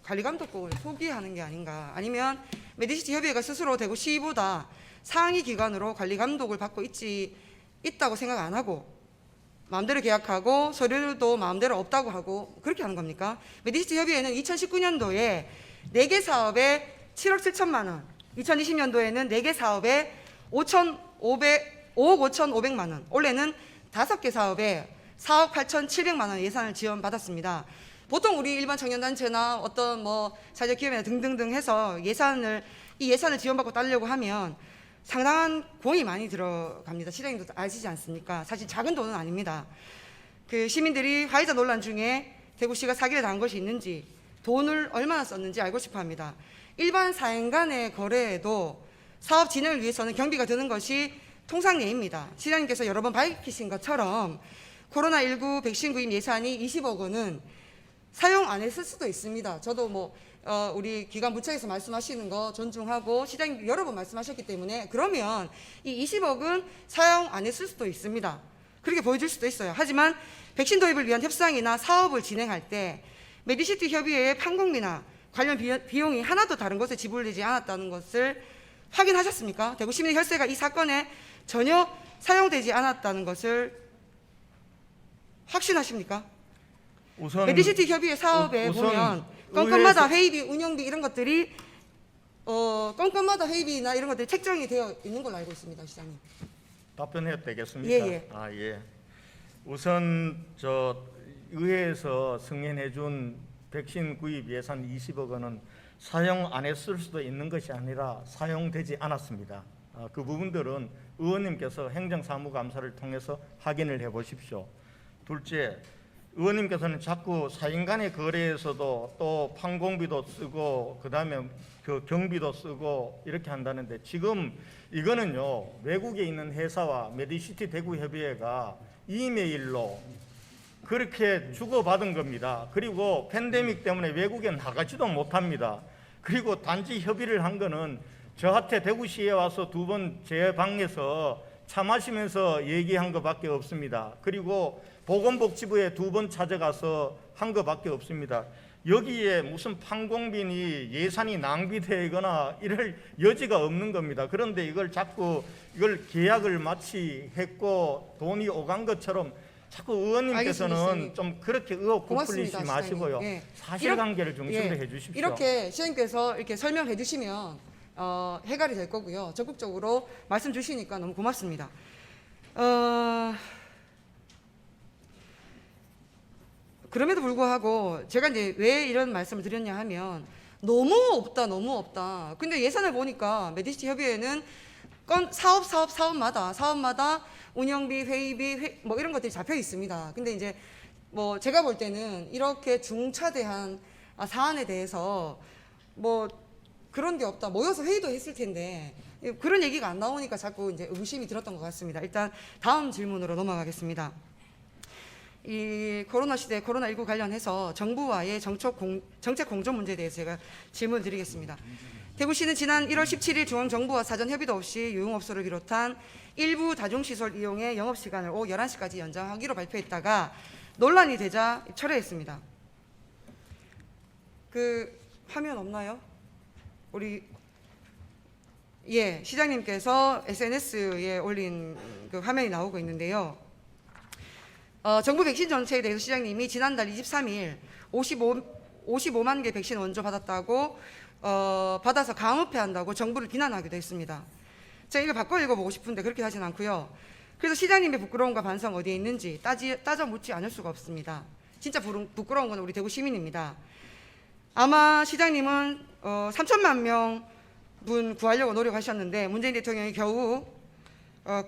관리 감독권을 포기하는 게 아닌가, 아니면 메디시티 협의회가 스스로 대구시보다 상위 기관으로 관리 감독을 받고 있다고 생각 안 하고 마음대로 계약하고 서류도 마음대로 없다고 하고 그렇게 하는 겁니까? 메디시티 협의회는 2019년도에 4개 사업에 7억 7천만 원, 2020년도에는 4개 사업에 5억 5,500만 원, 올해는 5개 사업에 4억 8,700만 원 예산을 지원받았습니다. 보통 우리 일반 청년단체나 어떤 사회적 기업이나 등등등 해서 이 예산을 지원받고 따려고 하면 상당한 공이 많이 들어갑니다. 시장님도 아시지 않습니까? 사실 작은 돈은 아닙니다. 시민들이 화이자 논란 중에 대구시가 사기를 당한 것이 있는지, 돈을 얼마나 썼는지 알고 싶어 합니다. 일반 사행 간의 거래에도 사업 진행을 위해서는 경비가 드는 것이 통상예입니다. 시장님께서 여러 번 밝히신 것처럼 코로나19 백신 구입 예산이 20억 원은 사용 안 했을 수도 있습니다. 저도 우리 기관 부처에서 말씀하시는 거 존중하고 시장님 여러 번 말씀하셨기 때문에 그러면 이 20억은 사용 안 했을 수도 있습니다. 그렇게 보여줄 수도 있어요. 하지만 백신 도입을 위한 협상이나 사업을 진행할 때 메디시티 협의회의 판공비나 관련 비용이 하나도 다른 곳에 지불되지 않았다는 것을 확인하셨습니까? 대구 시민의 혈세가 이 사건에 전혀 사용되지 않았다는 것을 확신하십니까? 우선 메디시티 협의회 사업에 보면 건건마다 회의비, 운영비 이런 것들이 건건마다 회의비나 이런 것들이 책정이 되어 있는 걸로 알고 있습니다, 시장님. 답변해도 되겠습니까? 예. 예. 우선 의회에서 승인해준 백신 구입 예산 20억 원은 사용 안 했을 수도 있는 것이 아니라 사용되지 않았습니다. 그 부분들은 의원님께서 행정사무감사를 통해서 확인을 해보십시오. 둘째, 의원님께서는 자꾸 사인 간의 거래에서도 또 판공비도 쓰고 그다음에 경비도 쓰고 이렇게 한다는데, 지금 이거는요, 외국에 있는 회사와 메디시티 대구협의회가 이메일로 그렇게 주고받은 겁니다. 그리고 팬데믹 때문에 외국에 나가지도 못합니다. 그리고 단지 협의를 한 거는 저한테 대구시에 와서 2번 제 방에서 차 마시면서 얘기한 것밖에 없습니다. 그리고 보건복지부에 2번 찾아가서 한 것밖에 없습니다. 여기에 무슨 판공비니 예산이 낭비되거나 이럴 여지가 없는 겁니다. 그런데 이걸 계약을 마치 했고 돈이 오간 것처럼 자꾸 의원님께서는 알겠습니다, 좀 그렇게 의혹 부풀리지 고맙습니다, 마시고요. 시장님. 사실관계를 중심으로 해주십시오. 이렇게 시장님께서 이렇게 설명해 주시면 해결이 될 거고요. 적극적으로 말씀 주시니까 너무 고맙습니다. 그럼에도 불구하고 제가 이제 왜 이런 말씀을 드렸냐 하면 너무 없다. 근데 예산을 보니까 메디시티 협의회는 사업마다 운영비, 회의비, 이런 것들이 잡혀 있습니다. 근데 이제 제가 볼 때는 이렇게 중차대한 사안에 대해서 그런 게 없다. 모여서 회의도 했을 텐데 그런 얘기가 안 나오니까 자꾸 이제 의구심이 들었던 것 같습니다. 일단 다음 질문으로 넘어가겠습니다. 이 코로나 시대 코로나19 관련해서 정부와의 정책 공조 문제에 대해서 제가 질문을 드리겠습니다. 대구시는 지난 1월 17일 중앙정부와 사전 협의도 없이 유흥업소를 비롯한 일부 다중시설 이용의 영업시간을 오후 11시까지 연장하기로 발표했다가 논란이 되자 철회했습니다. 화면 없나요? 시장님께서 SNS에 올린 화면이 나오고 있는데요. 정부 백신 정책에 대해서 시장님이 지난달 23일 55만 개 백신 원조 받았다고 받아서 강압해한다고 정부를 비난하기도 했습니다. 제가 이거 바꿔 읽어보고 싶은데 그렇게 하진 않고요. 그래서 시장님의 부끄러움과 반성 어디에 있는지 따져 묻지 않을 수가 없습니다. 진짜 부끄러운 건 우리 대구 시민입니다. 아마 시장님은 3천만 명 분 구하려고 노력하셨는데 문재인 대통령이 겨우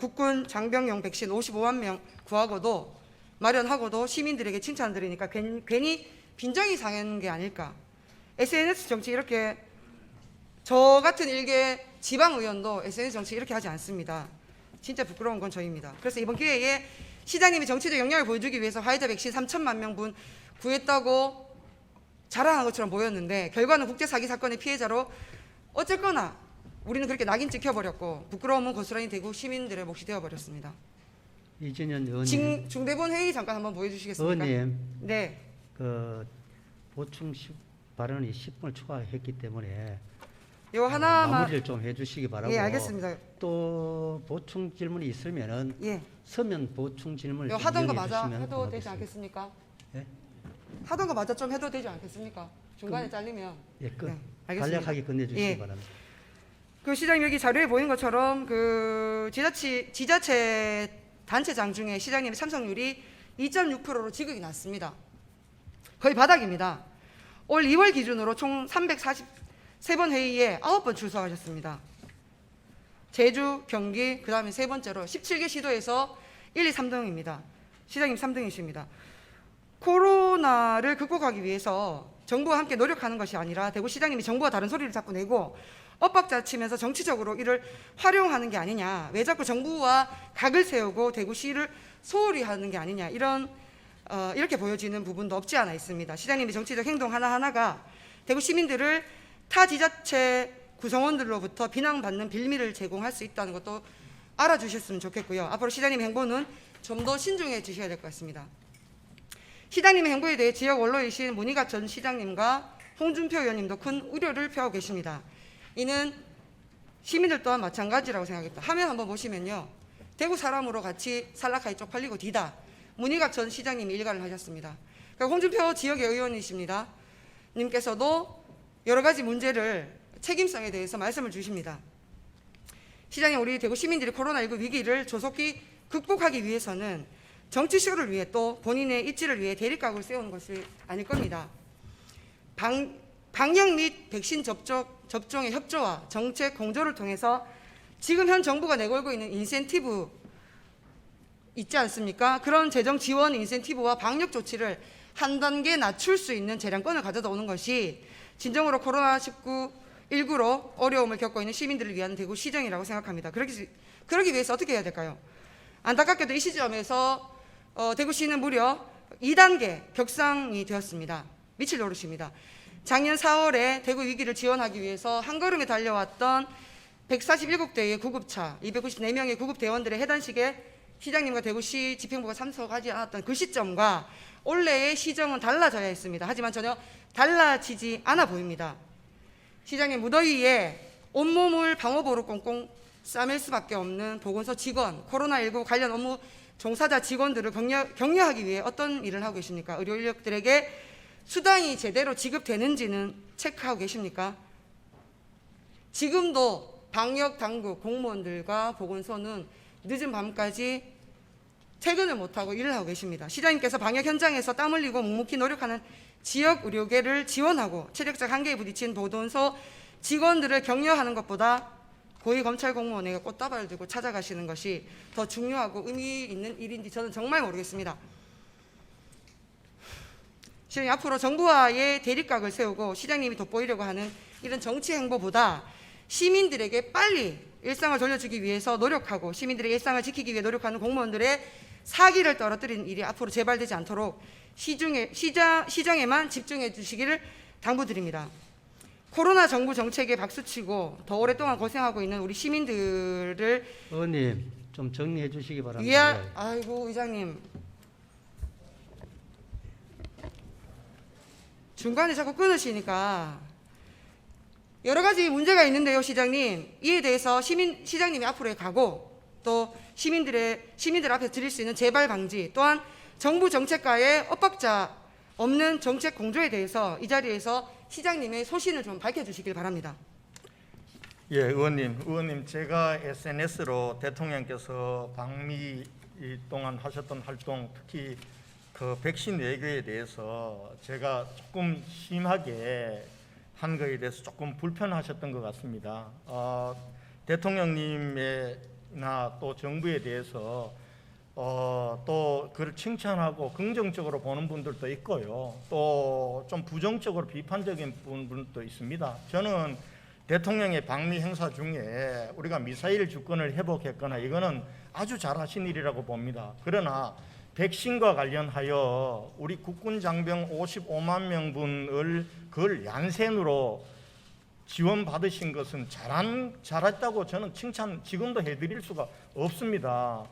국군 장병용 백신 55만 명 구하고도 마련하고도 시민들에게 칭찬드리니까 괜히 빈정이 상한 게 아닐까. SNS 정치 이렇게 저 같은 일개 지방의원도 SNS 정치 이렇게 하지 않습니다. 진짜 부끄러운 건 저입니다. 그래서 이번 기회에 시장님이 정치적 역량을 보여주기 위해서 화이자 백신 3천만 명분 구했다고 자랑한 것처럼 보였는데 결과는 국제 사기 사건의 피해자로 어쨌거나 우리는 그렇게 낙인 찍혀버렸고 부끄러움은 고스란히 대구 시민들의 몫이 되어버렸습니다. 이진현 의원님. 중대본 회의 잠깐 한번 보여주시겠습니까? 의원님. 네. 그 보충 발언이 10분을 추가했기 때문에 요 하나만 마무리를 좀 해주시기 바라고. 예, 알겠습니다. 또 보충 질문이 있으면은 예. 서면 보충 질문을 요 좀 하던 거 이용해 맞아 주시면 해도 되지 고맙겠습니다. 않겠습니까? 예? 하던 거 맞아 좀 해도 되지 않겠습니까? 중간에 잘리면. 예, 네, 알겠습니다. 간략하게 끝내주시기 예. 바랍니다. 그 시장님 여기 자료에 보인 것처럼 그 지자체 단체장 중에 시장님의 참석률이 2.6%로 지극히 낮습니다. 거의 바닥입니다. 올 2월 기준으로 총 343번 회의에 9번 출석하셨습니다. 제주, 경기, 그 다음에 세 번째로 17개 시도에서 1, 2, 3등입니다. 시장님 3등이십니다. 코로나를 극복하기 위해서 정부와 함께 노력하는 것이 아니라 대구시장님이 정부와 다른 소리를 자꾸 내고 엇박자치면서 정치적으로 이를 활용하는 게 아니냐, 왜 자꾸 정부와 각을 세우고 대구시를 소홀히 하는 게 아니냐, 이렇게 보여지는 부분도 없지 않아 있습니다. 시장님의 정치적 행동 하나하나가 대구 시민들을 타 지자체 구성원들로부터 비난받는 빌미를 제공할 수 있다는 것도 알아주셨으면 좋겠고요. 앞으로 시장님의 행보는 좀 더 신중해지셔야 될 것 같습니다. 시장님의 행보에 대해 지역 원로이신 문희갑 전 시장님과 홍준표 의원님도 큰 우려를 표하고 계십니다. 이는 시민들 또한 마찬가지라고 생각합니다. 화면 한번 보시면요. 대구 사람으로 같이 살락하게 쪽팔리고 디다. 문희갑 전 시장님이 일관을 하셨습니다. 그러니까 홍준표 지역의 의원이십니다. 님께서도 여러 가지 문제를 책임성에 대해서 말씀을 주십니다. 시장님, 우리 대구 시민들이 코로나19 위기를 조속히 극복하기 위해서는 정치쇼를 위해 또 본인의 입지를 위해 대립각을 세우는 것이 아닐 겁니다. 방역 및 백신 접종의 협조와 정책 공조를 통해서 지금 현 정부가 내걸고 있는 인센티브 있지 않습니까? 그런 재정 지원 인센티브와 방역 조치를 한 단계 낮출 수 있는 재량권을 가져다 오는 것이 진정으로 코로나19로 어려움을 겪고 있는 시민들을 위한 대구 시정이라고 생각합니다. 그러기 위해서 어떻게 해야 될까요? 안타깝게도 이 시점에서 대구시는 무려 2단계 격상이 되었습니다. 미칠 노릇입니다. 작년 4월에 대구 위기를 지원하기 위해서 한 걸음에 달려왔던 147대의 구급차, 294명의 구급대원들의 해단식에 시장님과 대구시 집행부가 참석하지 않았던 그 시점과 올해의 시정은 달라져야 했습니다. 하지만 전혀 달라지지 않아 보입니다. 시장님, 무더위에 온몸을 방호복으로 꽁꽁 싸맬 수밖에 없는 보건소 직원, 코로나19 관련 업무 종사자 직원들을 격려하기 위해 어떤 일을 하고 계십니까? 의료 인력들에게 수당이 제대로 지급되는지는 체크하고 계십니까? 지금도 방역 당국 공무원들과 보건소는 늦은 밤까지 퇴근을 못하고 일을 하고 계십니다. 시장님께서 방역 현장에서 땀 흘리고 묵묵히 노력하는 지역 의료계를 지원하고 체력적 한계에 부딪힌 보건소 직원들을 격려하는 것보다 고위 검찰 공무원에게 꽃다발을 들고 찾아가시는 것이 더 중요하고 의미 있는 일인지 저는 정말 모르겠습니다. 시장님, 앞으로 정부와의 대립각을 세우고 시장님이 돋보이려고 하는 이런 정치 행보보다 시민들에게 빨리 일상을 돌려주기 위해서 노력하고 시민들의 일상을 지키기 위해 노력하는 공무원들의 사기를 떨어뜨리는 일이 앞으로 재발되지 않도록 시정에만 집중해 주시기를 당부드립니다. 코로나 정부 정책에 박수치고 더 오랫동안 고생하고 있는 우리 시민들을 의원님 좀 정리해 주시기 바랍니다. 아이고 의장님, 중간에 자꾸 끊으시니까 여러 가지 문제가 있는데요, 시장님. 이에 대해서 시장님이 앞으로의 각오, 또 시민들 앞에 드릴 수 있는 재발 방지, 또한 정부 정책과의 엇박자 없는 정책 공조에 대해서 이 자리에서 시장님의 소신을 좀 밝혀주시길 바랍니다. 예, 의원님, 제가 SNS로 대통령께서 방미 동안 하셨던 활동, 특히 그 백신 외교에 대해서 제가 조금 심하게 한 거에 대해서 조금 불편하셨던 것 같습니다. 대통령님이나 또 정부에 대해서 또 그를 칭찬하고 긍정적으로 보는 분들도 있고요. 또 좀 부정적으로 비판적인 분들도 있습니다. 저는 대통령의 방미 행사 중에 우리가 미사일 주권을 회복했거나 이거는 아주 잘하신 일이라고 봅니다. 그러나 백신과 관련하여 우리 국군 장병 55만 명분을 그걸 얀센으로 지원받으신 것은 잘했다고 저는 칭찬 지금도 해드릴 수가 없습니다.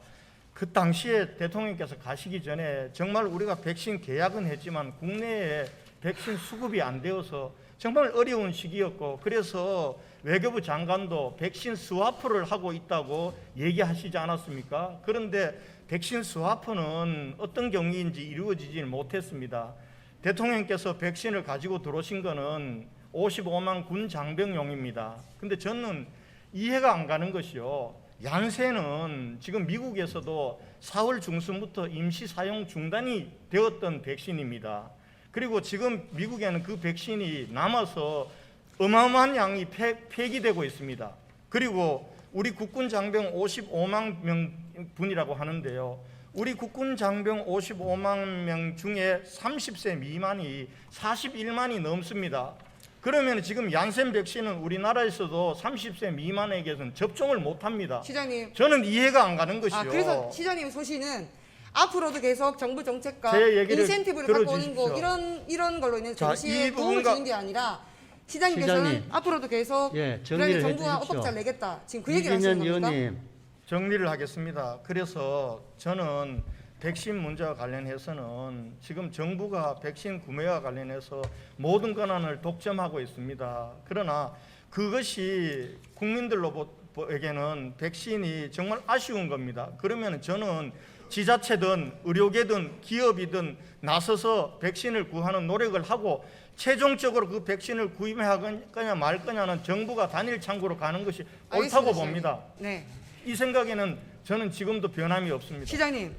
그 당시에 대통령께서 가시기 전에 정말 우리가 백신 계약은 했지만 국내에 백신 수급이 안 되어서 정말 어려운 시기였고, 그래서 외교부 장관도 백신 스와프를 하고 있다고 얘기하시지 않았습니까? 그런데 백신 스와프는 어떤 경위인지 이루어지지 못했습니다. 대통령께서 백신을 가지고 들어오신 거는 55만 군 장병용입니다. 근데 저는 이해가 안 가는 것이요, 얀센은 지금 미국에서도 4월 중순부터 임시 사용 중단이 되었던 백신입니다. 그리고 지금 미국에는 그 백신이 남아서 어마어마한 양이 폐기되고 있습니다. 그리고 우리 국군 장병 55만 명분이라고 하는데요, 우리 국군 장병 55만 명 중에 30세 미만이 41만이 넘습니다. 그러면 지금 얀센 백신은 우리나라에서도 30세 미만에게서는 접종을 못합니다. 시장님, 저는 이해가 안 가는 것이요. 그래서 시장님 소신은 앞으로도 계속 정부 정책과 제 얘기를 인센티브를 갖고 오는 거 들어주십시오. 이런 걸로 인해서 자, 정시에 이 도움을 부분과- 주는 게 아니라 시장님께서는 시장님. 앞으로도 계속 예, 그러니 정리를 정부와 해주십시오. 엇박자를 내겠다, 지금 그 얘기를 하시는 이진현 겁니까? 의원님, 정리를 하겠습니다. 그래서 저는 백신 문제와 관련해서는 지금 정부가 백신 구매와 관련해서 모든 권한을 독점하고 있습니다. 그러나 그것이 국민들로에게는 백신이 정말 아쉬운 겁니다. 그러면 저는 지자체든 의료계든 기업이든 나서서 백신을 구하는 노력을 하고 최종적으로 그 백신을 구입하거나 말 거냐는 정부가 단일 창구로 가는 것이 옳다고 알겠습니다, 봅니다. 네, 이 생각에는 저는 지금도 변함이 없습니다. 시장님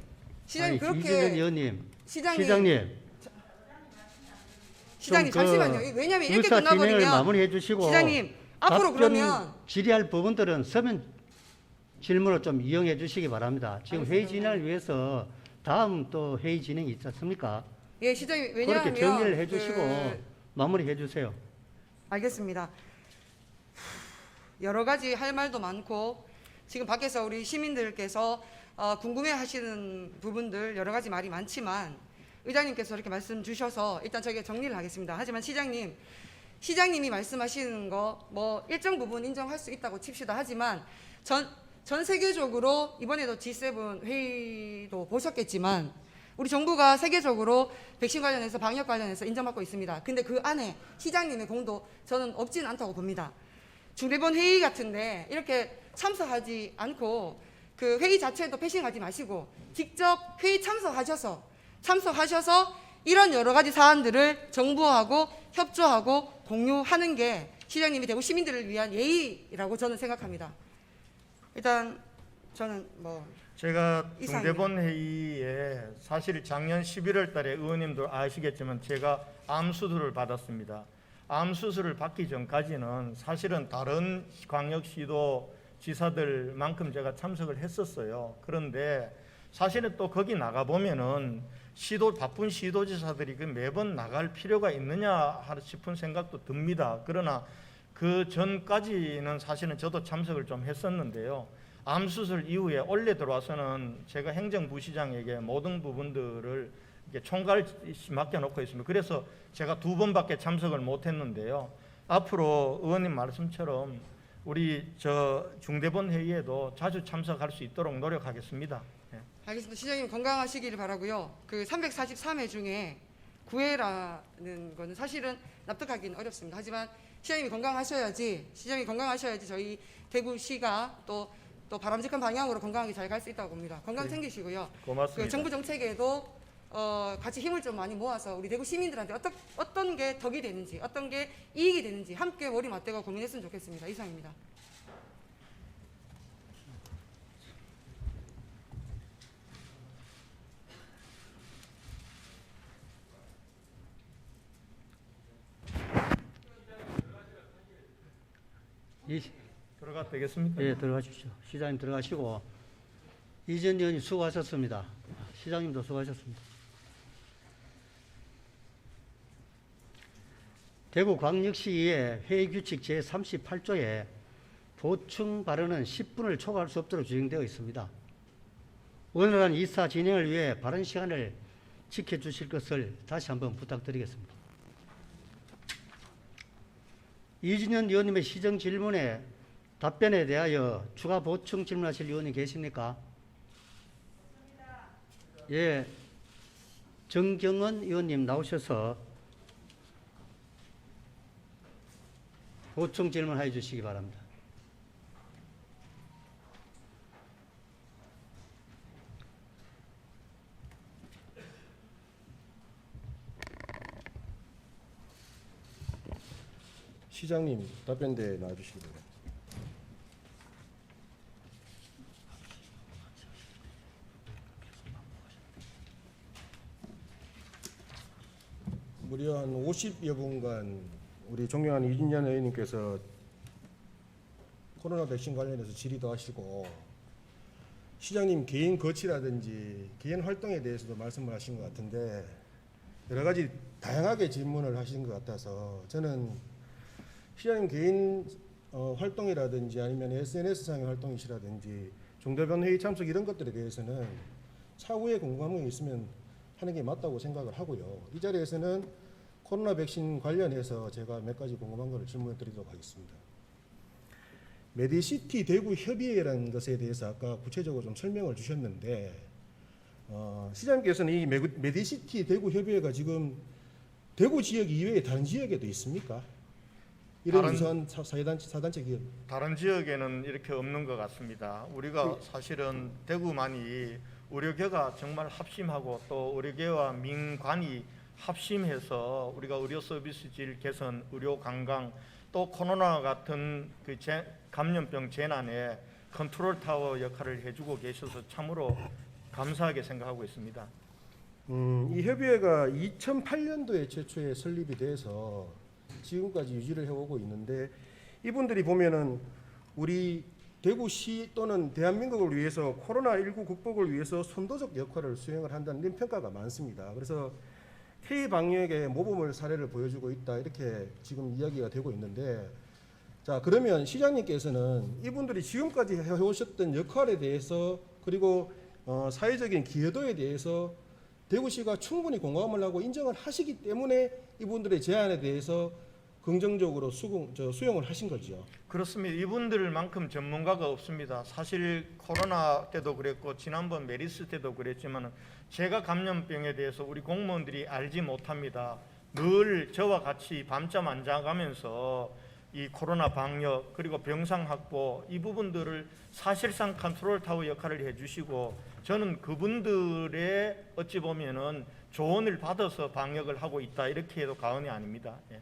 아니, 그렇게 이진현 의원님, 시장님 잠시만요. 왜냐하면 이렇게 의사 진행을 끝나버리면 마무리해 주시고 시장님 앞으로 답변 그러면 질의할 부분들은 서면 질문을 좀 이용해 주시기 바랍니다. 지금 회의 진행을 위해서 다음 또 회의 진행이 있지 않습니까? 예, 시장님, 왜냐하면 그렇게 정리를 해 주시고 마무리해 주세요. 알겠습니다. 여러 가지 할 말도 많고 지금 밖에서 우리 시민들께서 궁금해하시는 부분들 여러 가지 말이 많지만 의장님께서 이렇게 말씀 주셔서 일단 저희가 정리를 하겠습니다. 하지만 시장님이 말씀하시는 거 뭐 일정 부분 인정할 수 있다고 칩시다. 하지만 전 세계적으로 이번에도 G7 회의도 보셨겠지만 우리 정부가 세계적으로 백신 관련해서 방역 관련해서 인정받고 있습니다. 근데 그 안에 시장님의 공도 저는 없지는 않다고 봅니다. 중대본 회의 같은데 이렇게 참석하지 않고 그 회의 자체도 패싱하지 마시고 직접 회의 참석하셔서 이런 여러 가지 사안들을 정부하고 협조하고 공유하는 게 시장님이 대구 시민들을 위한 예의라고 저는 생각합니다. 일단 저는 제가 이상입니다. 중대본 회의에 사실 작년 11월 달에 의원님도 아시겠지만 제가 암 수술을 받았습니다. 암 수술을 받기 전까지는 사실은 다른 광역시도 지사들만큼 제가 참석을 했었어요. 그런데 사실은 또 거기 나가 보면은 바쁜 시도지사들이 매번 나갈 필요가 있느냐 싶은 생각도 듭니다. 그러나 그 전까지는 사실은 저도 참석을 좀 했었는데요. 암 수술 이후에 원래 들어와서는 제가 행정부시장에게 모든 부분들을 총괄 맡겨놓고 있습니다. 그래서 제가 2번밖에 참석을 못했는데요. 앞으로 의원님 말씀처럼 우리 중대본 회의에도 자주 참석할 수 있도록 노력하겠습니다. 네. 알겠습니다. 시장님 건강하시기를 바라고요. 그 343회 중에 9회라는 거는 사실은 납득하기는 어렵습니다. 하지만 시장님이 건강하셔야지 저희 대구시가 또 바람직한 방향으로 건강하게 잘 갈 수 있다고 봅니다. 건강 챙기시고요. 고맙습니다. 그 정부 정책에도 같이 힘을 좀 많이 모아서 우리 대구 시민들한테 어떤 게 덕이 되는지, 어떤 게 이익이 되는지 함께 머리 맞대고 고민했으면 좋겠습니다. 이상입니다. 들어가도 되겠습니까? 예, 들어가십시오. 시장님 들어가시고 이전 의원님 수고하셨습니다. 시장님도 수고하셨습니다. 대구광역시의 회의규칙 제38조에 보충 발언은 10분을 초과할 수 없도록 규정되어 있습니다. 원활한 이사 진행을 위해 발언 시간을 지켜주실 것을 다시 한번 부탁드리겠습니다. 이진현 의원님의 시정 질문에 답변에 대하여 추가 보충 질문하실 의원이 계십니까? 예, 정경원 의원님 나오셔서 보충 질문해 주시기 바랍니다. 시장님 답변대 나와주시기 바랍니다. 무려 한 50여 분간 우리 존경하는 이진현 의원님께서 코로나 백신 관련해서 질의도 하시고 시장님 개인 거치라든지 개인 활동에 대해서도 말씀을 하신 것 같은데 여러 가지 다양하게 질문을 하신 것 같아서 저는 시장님 개인 활동이라든지 아니면 SNS상의 활동이시라든지 종대변 회의 참석 이런 것들에 대해서는 차후에 궁금한 게 있으면 하는 게 맞다고 생각을 하고요. 이 자리에서는 코로나 백신 관련해서 제가 몇 가지 궁금한 것을 질문해 드리도록 하겠습니다. 메디시티 대구 협의회라는 것에 대해서 아까 구체적으로 좀 설명을 주셨는데 시장님께서는 이 메디시티 대구 협의회가 지금 대구 지역 이외에 다른 지역에도 있습니까? 이런 유사한 사단체 기업. 다른 지역에는 이렇게 없는 것 같습니다. 우리가 사실은 대구만이 의료계가 정말 합심하고 또 의료계와 민관이 합심해서 우리가 의료 서비스 질 개선, 의료 관광 또 코로나 같은 그 감염병 재난에 컨트롤 타워 역할을 해주고 계셔서 참으로 감사하게 생각하고 있습니다. 이 협의회가 2008년도에 최초에 설립이 돼서 지금까지 유지를 해오고 있는데 이분들이 보면은 우리 대구시 또는 대한민국을 위해서 코로나19 극복을 위해서 선도적 역할을 수행을 한다는 이런 평가가 많습니다. 그래서 K-방역의 모범을 사례를 보여주고 있다 이렇게 지금 이야기가 되고 있는데 자 그러면 시장님께서는 이분들이 지금까지 해오셨던 역할에 대해서 그리고 사회적인 기여도에 대해서 대구시가 충분히 공감을 하고 인정을 하시기 때문에 이분들의 제안에 대해서 긍정적으로 수용을 하신 거죠. 그렇습니다. 이분들만큼 전문가가 없습니다. 사실 코로나 때도 그랬고 지난번 메리스 때도 그랬지만 제가 감염병에 대해서 우리 공무원들이 알지 못합니다. 늘 저와 같이 밤잠 안 자가면서 이 코로나 방역 그리고 병상 확보 이 부분들을 사실상 컨트롤 타워 역할을 해주시고 저는 그분들의 어찌 보면은 조언을 받아서 방역을 하고 있다 이렇게 해도 과언이 아닙니다. 예.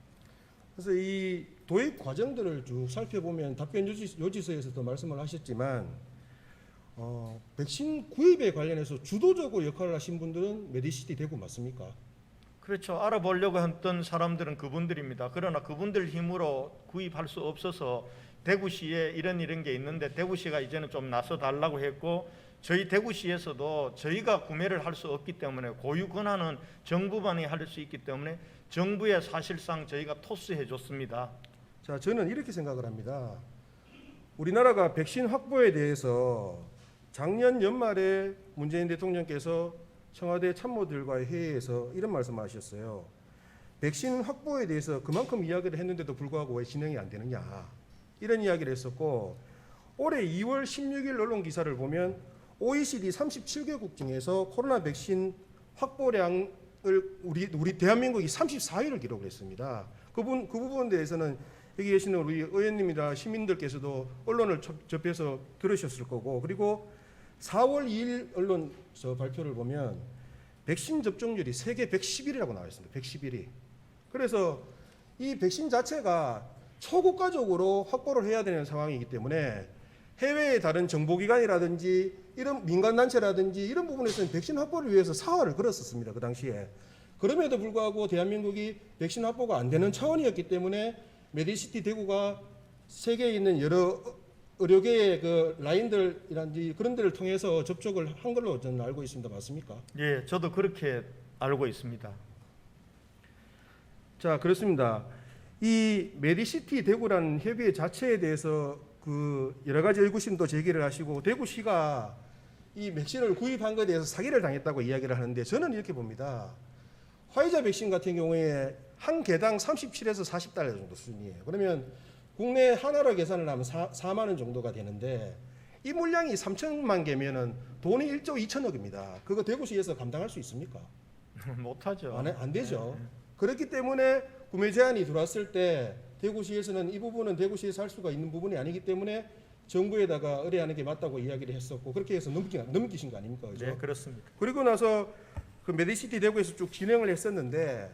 그래서 이 도입 과정들을 쭉 살펴보면 답변 요지서에서도 말씀을 하셨지만 백신 구입에 관련해서 주도적으로 역할을 하신 분들은 메디시티 대구 맞습니까? 그렇죠. 알아보려고 했던 사람들은 그분들입니다. 그러나 그분들 힘으로 구입할 수 없어서 대구시에 이런 게 있는데 대구시가 이제는 좀 나서 달라고 했고 저희 대구시에서도 저희가 구매를 할 수 없기 때문에 고유 권한은 정부만이 할 수 있기 때문에 정부에 사실상 저희가 토스해 줬습니다. 자, 저는 이렇게 생각을 합니다. 우리나라가 백신 확보에 대해서 작년 연말에 문재인 대통령께서 청와대 참모들과의 회의에서 이런 말씀하셨어요. 백신 확보에 대해서 그만큼 이야기를 했는데도 불구하고 왜 진행이 안 되느냐 이런 이야기를 했었고 올해 2월 16일 언론 기사를 보면 OECD 37개국 중에서 코로나 백신 확보량을 우리 대한민국이 34위를 기록을 했습니다. 그 부분에 대해서는 여기 계시는 우리 의원님이나 시민들께서도 언론을 접해서 들으셨을 거고 그리고 4월 2일 언론서 발표를 보면 백신 접종률이 세계 111이라고 나와 있습니다. 111위. 그래서 이 백신 자체가 초국가적으로 확보를 해야 되는 상황이기 때문에 해외의 다른 정보기관이라든지 이런 민간단체라든지 이런 부분에서는 백신 확보를 위해서 사활을 걸었었습니다. 그 당시에. 그럼에도 불구하고 대한민국이 백신 확보가 안 되는 차원이었기 때문에 메디시티 대구가 세계에 있는 여러 의료계의 그 라인들이란지 그런 데를 통해서 접촉을 한 걸로 저는 알고 있습니다. 맞습니까? 예, 저도 그렇게 알고 있습니다. 자, 그렇습니다. 이 메디시티 대구라는 협의회 자체에 대해서 그 여러 가지 의구심도 제기를 하시고 대구시가 이 백신을 구입한 것에 대해서 사기를 당했다고 이야기를 하는데 저는 이렇게 봅니다. 화이자 백신 같은 경우에 한 개당 37에서 40달러 정도 수준이에요. 그러면 국내 하나로 계산을 하면 4만 원 정도가 되는데 이 물량이 3천만 개면은 돈이 1조 2천억입니다. 그거 대구시에서 감당할 수 있습니까? 못하죠. 안 되죠. 그렇기 때문에 구매 제한이 들어왔을 때 대구시에서는 이 부분은 대구시에서 할 수가 있는 부분이 아니기 때문에 정부에다가 의뢰하는 게 맞다고 이야기를 했었고 그렇게 해서 넘기신 거 아닙니까? 그죠? 네, 그렇습니다. 그리고 나서 그 메디시티 대구에서 쭉 진행을 했었는데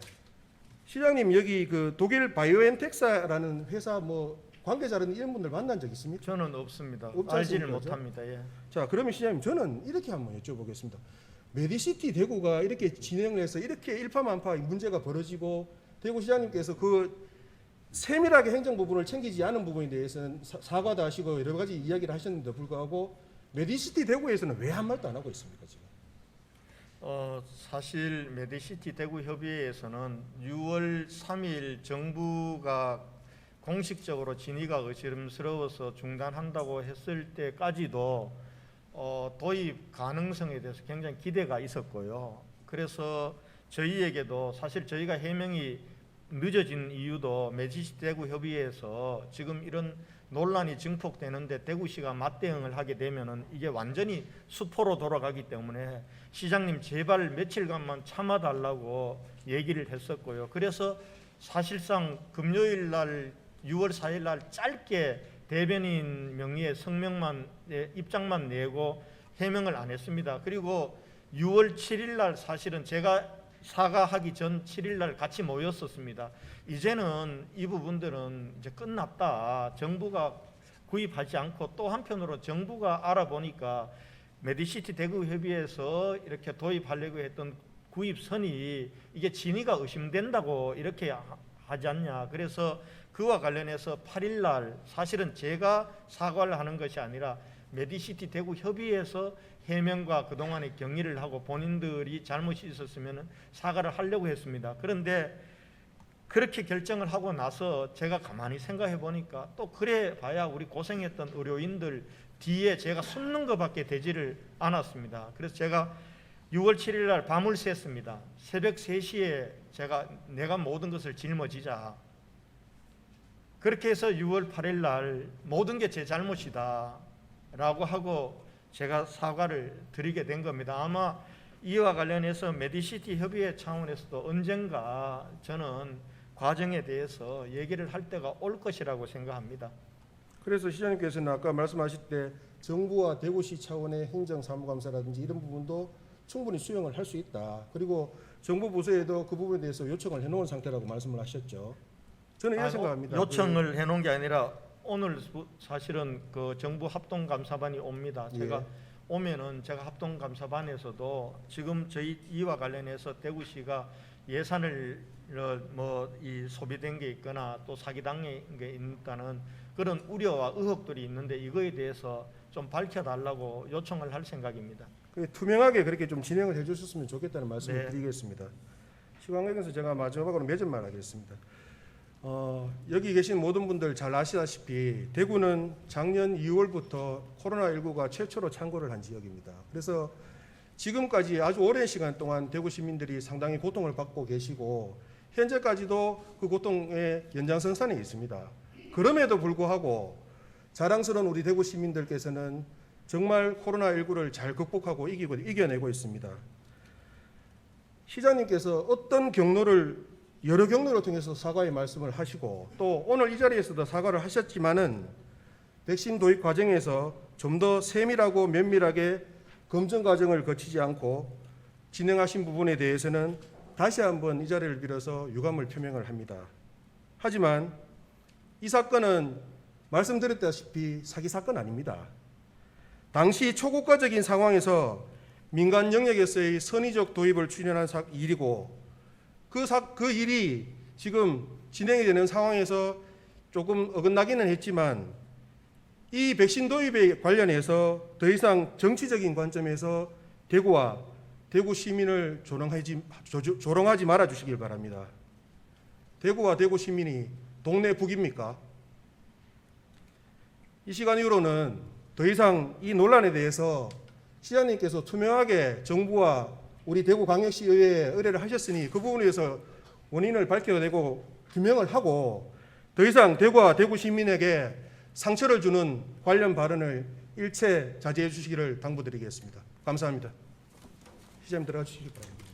시장님 여기 그 독일 바이오엔텍사라는 회사 뭐 관계자라는 이런 분들 만난 적 있습니까? 저는 없습니다. 없지 알지를 않습니까? 못합니다. 예. 자, 그러면 시장님 저는 이렇게 한번 여쭤보겠습니다. 메디시티 대구가 이렇게 진행을 해서 이렇게 일파만파 문제가 벌어지고 대구 시장님께서 그 세밀하게 행정 부분을 챙기지 않은 부분에 대해서는 사과도 하시고 여러 가지 이야기를 하셨는데 불구하고 메디시티 대구에서는 왜 한 말도 안 하고 있습니까 지금? 사실 메디시티 대구 협의회에서는 6월 3일 정부가 공식적으로 진위가 의심스러워서 중단한다고 했을 때까지도 도입 가능성에 대해서 굉장히 기대가 있었고요. 그래서 저희에게도 사실 저희가 해명이 늦어진 이유도 메디시티 대구 협의회에서 지금 이런 논란이 증폭되는데 대구시가 맞대응을 하게 되면은 이게 완전히 수포로 돌아가기 때문에 시장님 제발 며칠간만 참아달라고 얘기를 했었고요. 그래서 사실상 금요일 날 6월 4일 날 짧게 대변인 명의의 성명만 입장만 내고 해명을 안 했습니다. 그리고 6월 7일 날 사실은 제가 사과하기 전 7일 날 같이 모였었습니다. 이제는 이 부분들은 이제 끝났다. 정부가 구입하지 않고 또 한편으로 정부가 알아보니까 메디시티 대구 협의회에서 이렇게 도입하려고 했던 구입선이 이게 진위가 의심된다고 이렇게 하지 않냐. 그래서 그와 관련해서 8일 날 사실은 제가 사과를 하는 것이 아니라 메디시티 대구 협의회에서 해명과 그동안의 경의를 하고 본인들이 잘못이 있었으면 사과를 하려고 했습니다. 그런데 그렇게 결정을 하고 나서 제가 가만히 생각해 보니까 또 그래 봐야 우리 고생했던 의료인들 뒤에 제가 숨는 것밖에 되지를 않았습니다. 그래서 제가 6월 7일 날 밤을 샜습니다. 새벽 3시에 내가 모든 것을 짊어지자. 그렇게 해서 6월 8일 날 모든 게 제 잘못이다 라고 하고 제가 사과를 드리게 된 겁니다. 아마 이와 관련해서 메디시티 협의회 차원에서도 언젠가 저는 과정에 대해서 얘기를 할 때가 올 것이라고 생각합니다. 그래서 시장님께서는 아까 말씀하실 때 정부와 대구시 차원의 행정사무감사라든지 이런 부분도 충분히 수용을 할 수 있다. 그리고 정부 부서에도 그 부분에 대해서 요청을 해놓은 상태라고 말씀을 하셨죠. 저는 이렇게 생각합니다. 요청을 해놓은 게 아니라 오늘 사실은 그 정부 합동감사반이 옵니다. 제가 오면은 제가 합동감사반에서도 지금 저희 이와 관련해서 대구시가 예산을 이 소비된 게 있거나 또 사기당한 게 있다는 그런 우려와 의혹들이 있는데 이거에 대해서 좀 밝혀달라고 요청을 할 생각입니다. 투명하게 그렇게 좀 진행을 해주셨으면 좋겠다는 말씀을 네. 드리겠습니다. 시간 관계에서 제가 마지막으로 몇 점만 하겠습니다. 여기 계신 모든 분들 잘 아시다시피 대구는 작년 2월부터 코로나19가 최초로 창궐을 한 지역입니다. 그래서 지금까지 아주 오랜 시간 동안 대구 시민들이 상당히 고통을 받고 계시고 현재까지도 그 고통의 연장선상에 있습니다. 그럼에도 불구하고 자랑스러운 우리 대구 시민들께서는 정말 코로나19를 잘 극복하고 이겨내고 있습니다. 시장님께서 어떤 여러 경로를 통해서 사과의 말씀을 하시고 또 오늘 이 자리에서도 사과를 하셨지만은 백신 도입 과정에서 좀 더 세밀하고 면밀하게 검증 과정을 거치지 않고 진행하신 부분에 대해서는 다시 한번 이 자리를 빌어서 유감을 표명을 합니다. 하지만 이 사건은 말씀드렸다시피 사기 사건 아닙니다. 당시 초국가적인 상황에서 민간 영역에서의 선의적 도입을 추진한 일이고 그 일이 지금 진행이 되는 상황에서 조금 어긋나기는 했지만 이 백신 도입에 관련해서 더 이상 정치적인 관점에서 대구와 대구 시민을 조롱하지 말아 주시길 바랍니다. 대구와 대구 시민이 동네 북입니까? 이 시간 이후로는 더 이상 이 논란에 대해서 시장님께서 투명하게 정부와 우리 대구광역시의회에 의뢰를 하셨으니 그 부분에 대해서 원인을 밝혀내고 규명을 하고 더 이상 대구와 대구 시민에게 상처를 주는 관련 발언을 일체 자제해 주시기를 당부드리겠습니다. 감사합니다. 시장님 들어가 주시기 바랍니다.